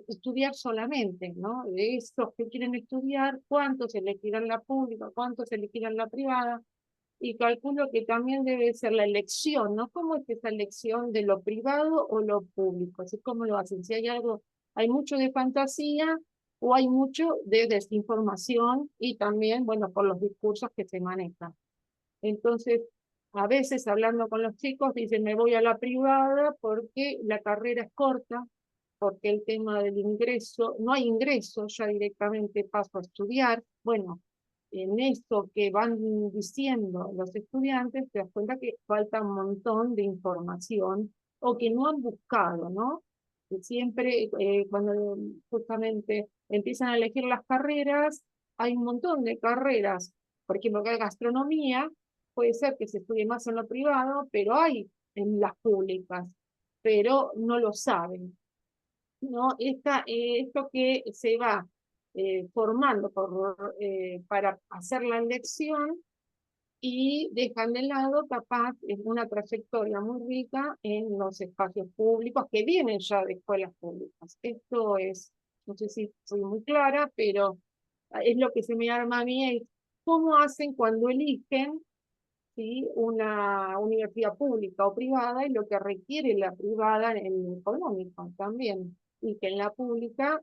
estudiar solamente, ¿no? De esos que quieren estudiar, ¿cuántos elegirán la pública, cuántos elegirán la privada? Y calculo que también debe ser la elección, ¿no? ¿Cómo es esa elección de lo privado o lo público? Así como lo hacen. Si hay algo, hay mucho de fantasía o hay mucho de desinformación y también, bueno, por los discursos que se manejan. Entonces, a veces hablando con los chicos dicen me voy a la privada porque la carrera es corta, porque el tema del ingreso, no hay ingreso, ya directamente paso a estudiar. Bueno, en esto que van diciendo los estudiantes, te das cuenta que falta un montón de información o que no han buscado, ¿no? Que siempre cuando justamente empiezan a elegir las carreras, hay un montón de carreras, por ejemplo, que hay gastronomía, puede ser que se estudie más en lo privado, pero hay en las públicas, pero no lo saben. ¿No? Esto que se va formando para hacer la elección y dejan de lado capaz una trayectoria muy rica en los espacios públicos que vienen ya de escuelas públicas. Esto es, no sé si soy muy clara, pero es lo que se me arma a mí, es cómo hacen cuando eligen, ¿sí?, una universidad pública o privada y lo que requiere la privada en lo económico también. Y que en la pública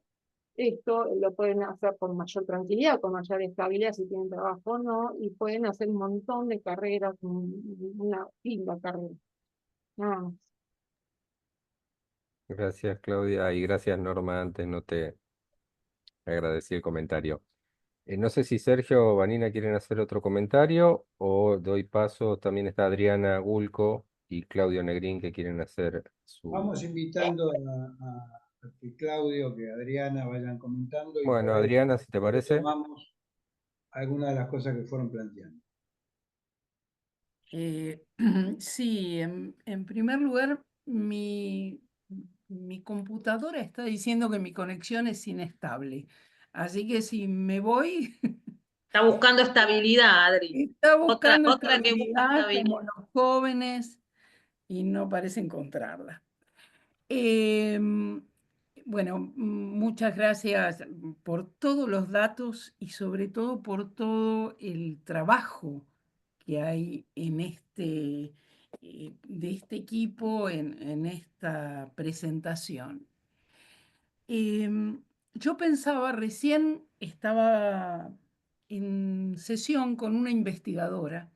esto lo pueden hacer con mayor tranquilidad, con mayor estabilidad si tienen trabajo o no, y pueden hacer un montón de carreras, una linda carrera. Nada más. Gracias, Claudia, y gracias, Norma. Antes no te agradecí el comentario. No sé si Sergio o Vanina quieren hacer otro comentario o doy paso. También está Adriana Gulco y Claudio Negrín que quieren hacer Vamos su... invitando a que Claudio, que Adriana vayan comentando y Bueno, por ahí Adriana, si te parece. retomamos algunas de las cosas que fueron planteando. Sí, en primer lugar, mi computadora está diciendo que mi conexión es inestable. Así que si me voy, Está buscando estabilidad, Adri. está Otra, buscando otra que busca estabilidad como estabilidad. los jóvenes y no parece encontrarla. Em, bueno, muchas gracias por todos los datos y sobre todo por todo el trabajo que hay en de este equipo en esta presentación. Yo pensaba, recién estaba en sesión con una investigadora,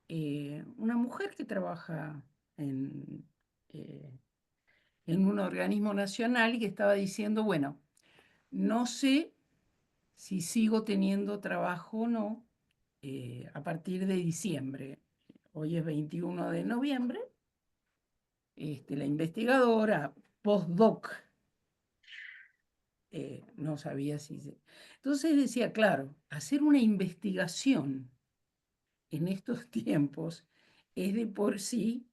una mujer que trabaja en, eh, en un organismo nacional y que estaba diciendo, bueno, no sé si sigo teniendo trabajo o no a partir de diciembre. Hoy es 21 de noviembre. La investigadora postdoc no sabía si... Entonces decía, claro, hacer una investigación en estos tiempos es de por sí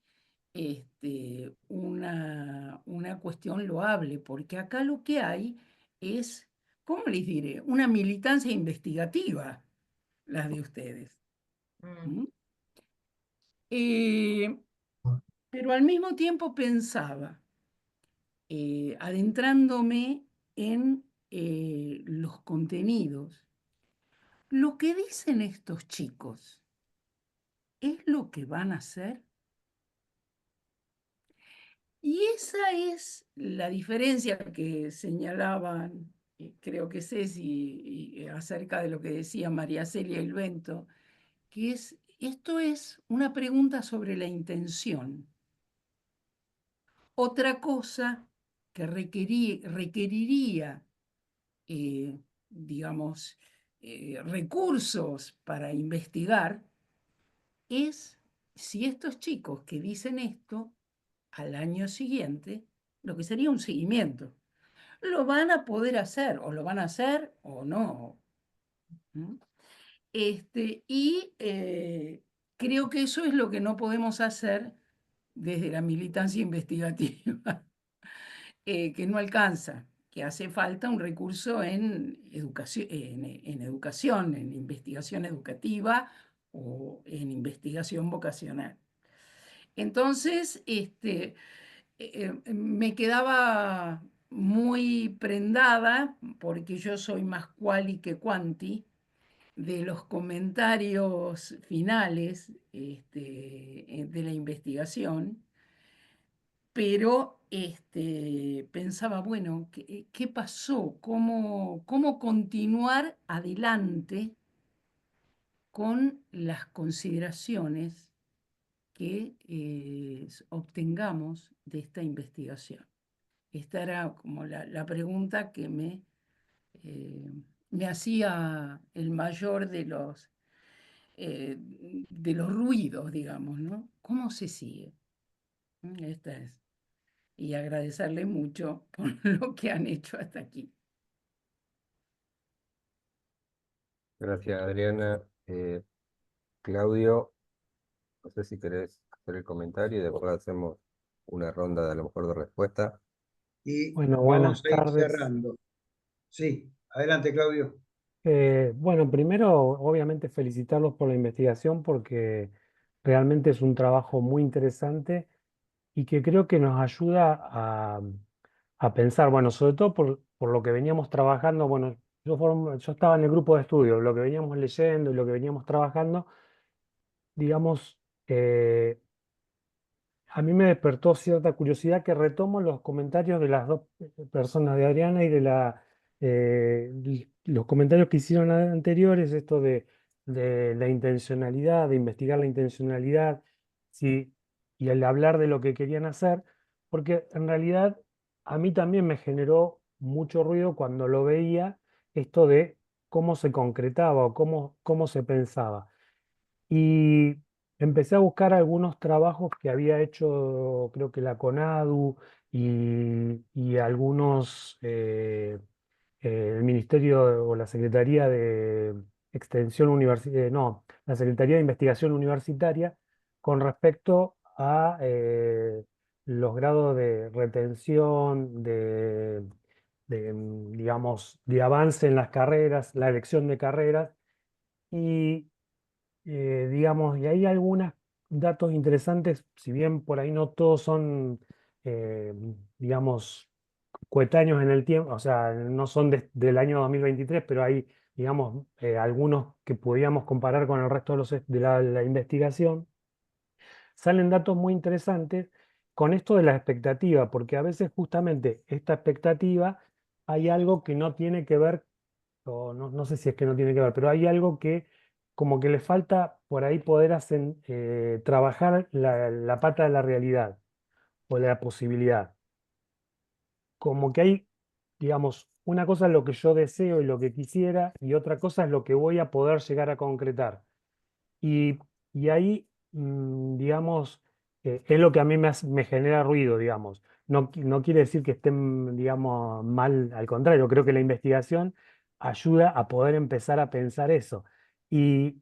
una cuestión loable, porque acá lo que hay es, ¿cómo les diré? Una militancia investigativa, las de ustedes. Mm. ¿Mm? Pero al mismo tiempo pensaba, adentrándome en los contenidos, lo que dicen estos chicos, ¿es lo que van a hacer? Y esa es la diferencia que señalaban, creo que Ceci, acerca de lo que decía María Celia Ilvento, que esto es una pregunta sobre la intención. Otra cosa que requeriría, digamos, recursos para investigar es si estos chicos que dicen esto al año siguiente, lo que sería un seguimiento, lo van a poder hacer, o lo van a hacer o no. ¿Mm? Y creo que eso es lo que no podemos hacer desde la militancia investigativa, que no alcanza, que hace falta un recurso en educación, en investigación educativa o en investigación vocacional. Entonces, me quedaba muy prendada, porque yo soy más quali que quanti, de los comentarios finales de la investigación, pero pensaba, bueno, ¿qué pasó? ¿Cómo continuar adelante con las consideraciones que obtengamos de esta investigación. Esta era como la pregunta que me hacía el mayor de los ruidos, digamos, ¿no? ¿Cómo se sigue? Esta es. Y agradecerle mucho por lo que han hecho hasta aquí. Gracias, Adriana. Claudio, no sé si querés hacer el comentario y después hacemos una ronda de a lo mejor de respuesta. Y Bueno, vamos buenas a ir tardes. cerrando. Sí, adelante, Claudio. Bueno, primero, obviamente, felicitarlos por la investigación porque realmente es un trabajo muy interesante y que creo que nos ayuda a pensar, bueno, sobre todo por lo que veníamos trabajando, bueno, yo estaba en el grupo de estudio, lo que veníamos leyendo y lo que veníamos trabajando, digamos, a mí me despertó cierta curiosidad que retomo los comentarios de las dos personas, de Adriana y los comentarios que hicieron anteriores, esto de la intencionalidad, de investigar la intencionalidad, sí, y el hablar de lo que querían hacer, porque en realidad a mí también me generó mucho ruido cuando lo veía, esto de cómo se concretaba o cómo se pensaba. Y empecé a buscar algunos trabajos que había hecho, creo que la CONADU y algunos, el Ministerio o la Secretaría de Extensión Universitaria, no, la Secretaría de Investigación Universitaria, con respecto a los grados de retención, digamos, de avance en las carreras, la elección de carreras. Y digamos, y hay algunos datos interesantes, si bien por ahí no todos son, eh, digamos, coetáneos en el tiempo, o sea, no son del año 2023, pero hay, digamos, algunos que podíamos comparar con el resto de la investigación. Salen datos muy interesantes con esto de la expectativa, porque a veces justamente esta expectativa hay algo que no tiene que ver, o no sé si es que no tiene que ver, pero hay algo que como que le falta por ahí poder trabajar la pata de la realidad o de la posibilidad. Como que hay, digamos, una cosa es lo que yo deseo y lo que quisiera, y otra cosa es lo que voy a poder llegar a concretar. Y ahí, digamos, es lo que a mí me genera ruido, digamos. No quiere decir que estén, digamos, mal, al contrario, creo que la investigación ayuda a poder empezar a pensar eso. Y,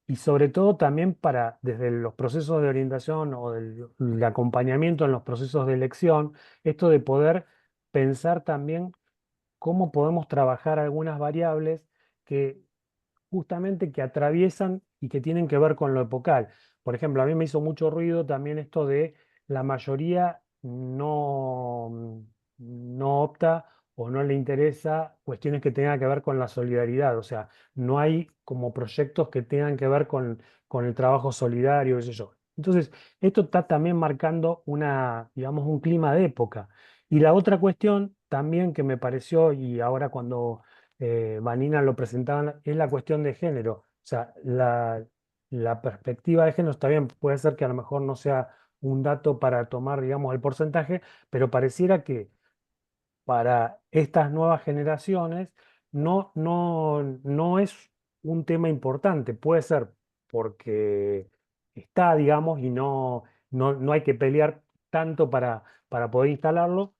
y sobre todo también desde los procesos de orientación o del acompañamiento en los procesos de elección, esto de poder pensar también cómo podemos trabajar algunas variables que justamente que atraviesan y que tienen que ver con lo epocal. Por ejemplo, a mí me hizo mucho ruido también esto de la mayoría no opta o no le interesa cuestiones que tengan que ver con la solidaridad. O sea, no hay como proyectos que tengan que ver con el trabajo solidario, qué sé yo. Entonces, esto está también marcando digamos, un clima de época. Y la otra cuestión también que me pareció, y ahora cuando Vanina lo presentaban, es la cuestión de género. O sea, la perspectiva de género está bien, puede ser que a lo mejor no sea un dato para tomar, digamos, el porcentaje, pero pareciera que para estas nuevas generaciones no es un tema importante. Puede ser porque está, digamos, y no hay que pelear tanto para poder instalarlo,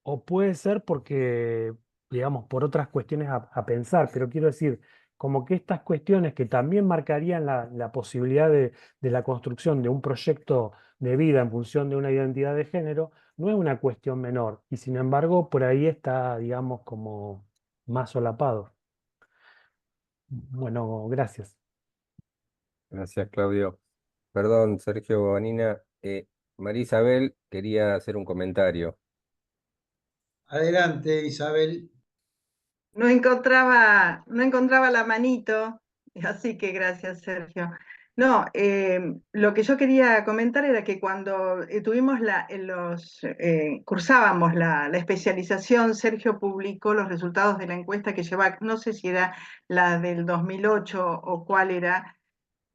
o puede ser porque, digamos, por otras cuestiones a pensar, pero quiero decir, como que estas cuestiones que también marcarían la posibilidad de la construcción de un proyecto de vida en función de una identidad de género, no es una cuestión menor, y sin embargo, por ahí está, digamos, como más solapado. Bueno, gracias. Gracias, Claudio. Perdón, Sergio, Vanina. María Isabel quería hacer un comentario. Adelante, Isabel. No encontraba la manito, así que gracias, Sergio. No, lo que yo quería comentar era que cuando cursábamos la especialización, Sergio publicó los resultados de la encuesta que lleva, no sé si era la del 2008 o cuál era,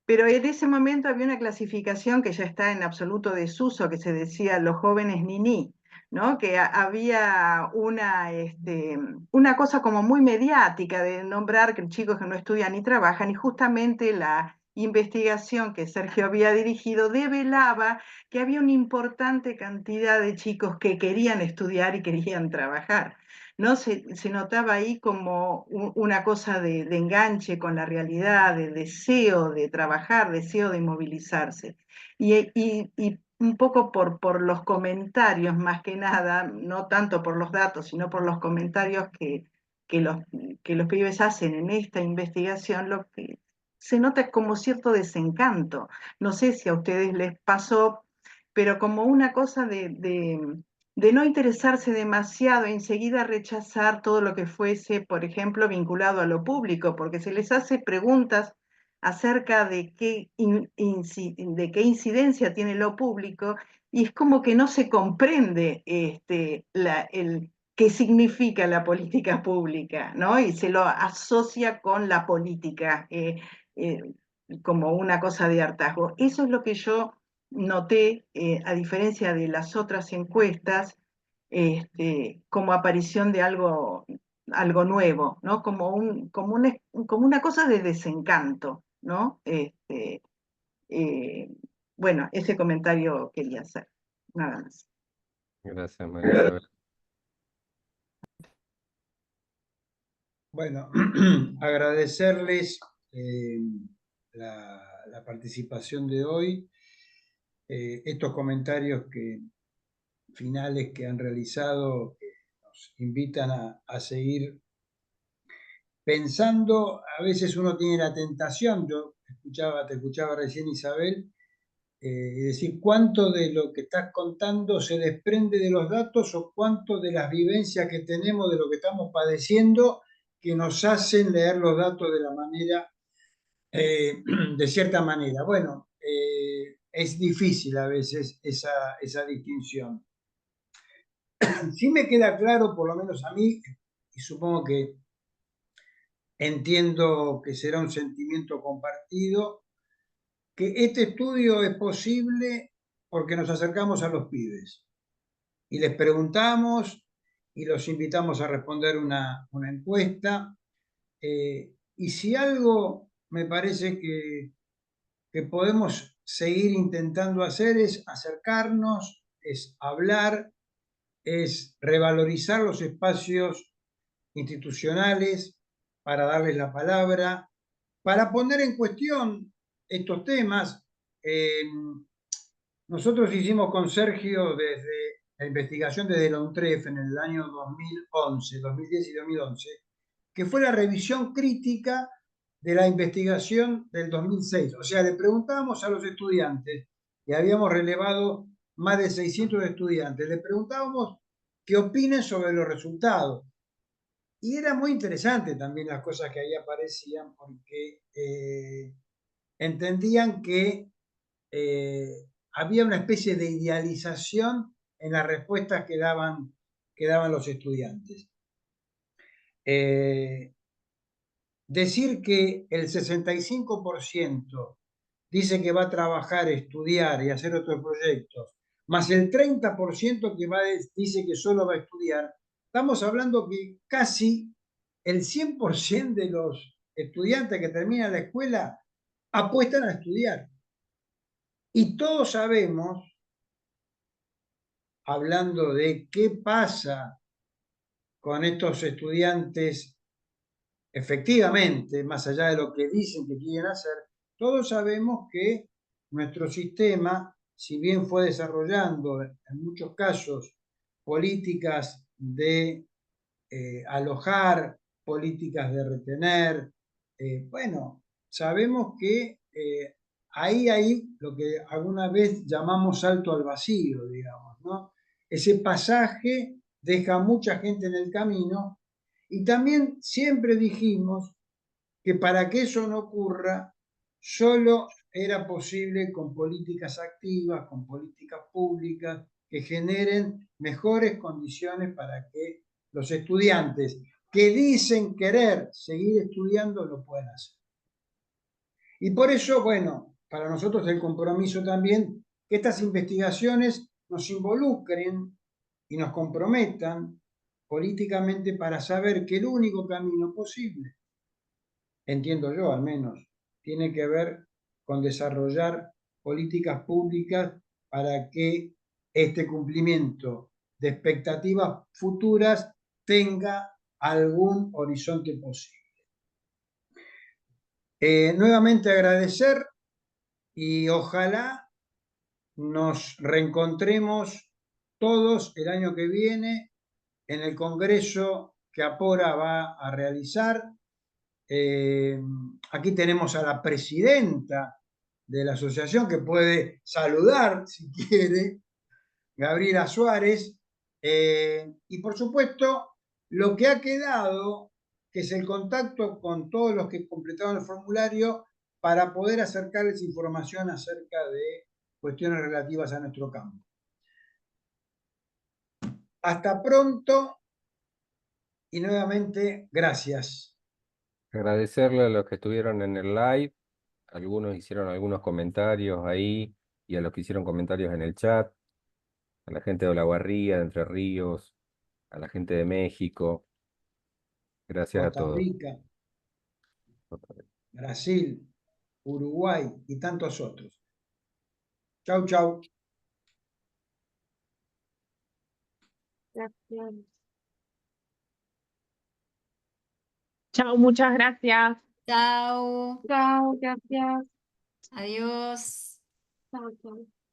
pero en ese momento había una clasificación que ya está en absoluto desuso, que se decía los jóvenes niní, ¿no? Que había una cosa como muy mediática de nombrar que chicos que no estudian ni trabajan, y justamente la investigación que Sergio había dirigido develaba que había una importante cantidad de chicos que querían estudiar y querían trabajar. ¿No? Se notaba ahí como una cosa de enganche con la realidad, de deseo de trabajar, deseo de movilizarse. Y un poco por los comentarios, más que nada, no tanto por los datos, sino por los comentarios que los, que los pibes hacen en esta investigación, lo que se nota es como cierto desencanto. No sé si a ustedes les pasó, pero como una cosa de no interesarse demasiado, enseguida rechazar todo lo que fuese, por ejemplo, vinculado a lo público, porque se les hace preguntas acerca de de qué incidencia tiene lo público, y es como que no se comprende qué significa la política pública, ¿no? Y se lo asocia con la política, eh, como una cosa de hartazgo. Eso es lo que yo noté, a diferencia de las otras encuestas, como aparición de algo nuevo, ¿no? Como una cosa de desencanto, ¿no? Eh, bueno, ese comentario quería hacer, nada más. Gracias, María Isabel. Bueno, agradecerles la participación de hoy, estos comentarios finales que han realizado, que nos invitan a seguir pensando. A veces uno tiene la tentación, yo te escuchaba recién, Isabel, y decir cuánto de lo que estás contando se desprende de los datos o cuánto de las vivencias que tenemos, de lo que estamos padeciendo, que nos hacen leer los datos de la manera, de cierta manera. Bueno, es difícil a veces esa distinción. Sí me queda claro, por lo menos a mí, y supongo que entiendo que será un sentimiento compartido, que este estudio es posible porque nos acercamos a los pibes y les preguntamos y los invitamos a responder una encuesta. Y si algo me parece que podemos seguir intentando hacer es acercarnos, es hablar, es revalorizar los espacios institucionales para darles la palabra, para poner en cuestión estos temas. Nosotros hicimos con Sergio desde la investigación desde la UNTREF en el año 2011, 2010 y 2011, que fue la revisión crítica de la investigación del 2006. O sea, le preguntábamos a los estudiantes, y habíamos relevado más de 600 estudiantes, le preguntábamos qué opinan sobre los resultados. Y era muy interesante también las cosas que ahí aparecían, porque entendían que había una especie de idealización en las respuestas que daban los estudiantes. Decir que el 65% dice que va a trabajar, estudiar y hacer otros proyectos, más el 30% que dice que solo va a estudiar, estamos hablando que casi el 100% de los estudiantes que terminan la escuela apuestan a estudiar. Y todos sabemos, hablando de qué pasa con estos estudiantes efectivamente, más allá de lo que dicen que quieren hacer, todos sabemos que nuestro sistema, si bien fue desarrollando en muchos casos políticas de alojar, políticas de retener, bueno, sabemos que ahí hay lo que alguna vez llamamos salto al vacío, digamos, ¿no? Ese pasaje deja mucha gente en el camino, y también siempre dijimos que para que eso no ocurra, solo era posible con políticas activas, con políticas públicas que generen mejores condiciones para que los estudiantes que dicen querer seguir estudiando lo puedan hacer. Y por eso, bueno, para nosotros el compromiso también, que estas investigaciones nos involucren y nos comprometan políticamente para saber que el único camino posible, entiendo yo al menos, tiene que ver con desarrollar políticas públicas para que este cumplimiento de expectativas futuras tenga algún horizonte posible. Nuevamente agradecer y ojalá nos reencontremos todos el año que viene en el congreso que Apora va a realizar. Aquí tenemos a la presidenta de la asociación que puede saludar si quiere, Gabriela Suárez, y por supuesto lo que ha quedado, que es el contacto con todos los que completaron el formulario para poder acercarles información acerca de cuestiones relativas a nuestro campo. Hasta pronto y nuevamente gracias. Agradecerle a los que estuvieron en el live, algunos hicieron algunos comentarios ahí, y a los que hicieron comentarios en el chat, a la gente de Olavarría, de Entre Ríos, a la gente de México. Gracias a Costa todos. Rica, Brasil, Uruguay y tantos otros. Chau, chau. Gracias. Chao, muchas gracias. Chao. Chao, gracias. Adiós. Chao, chao.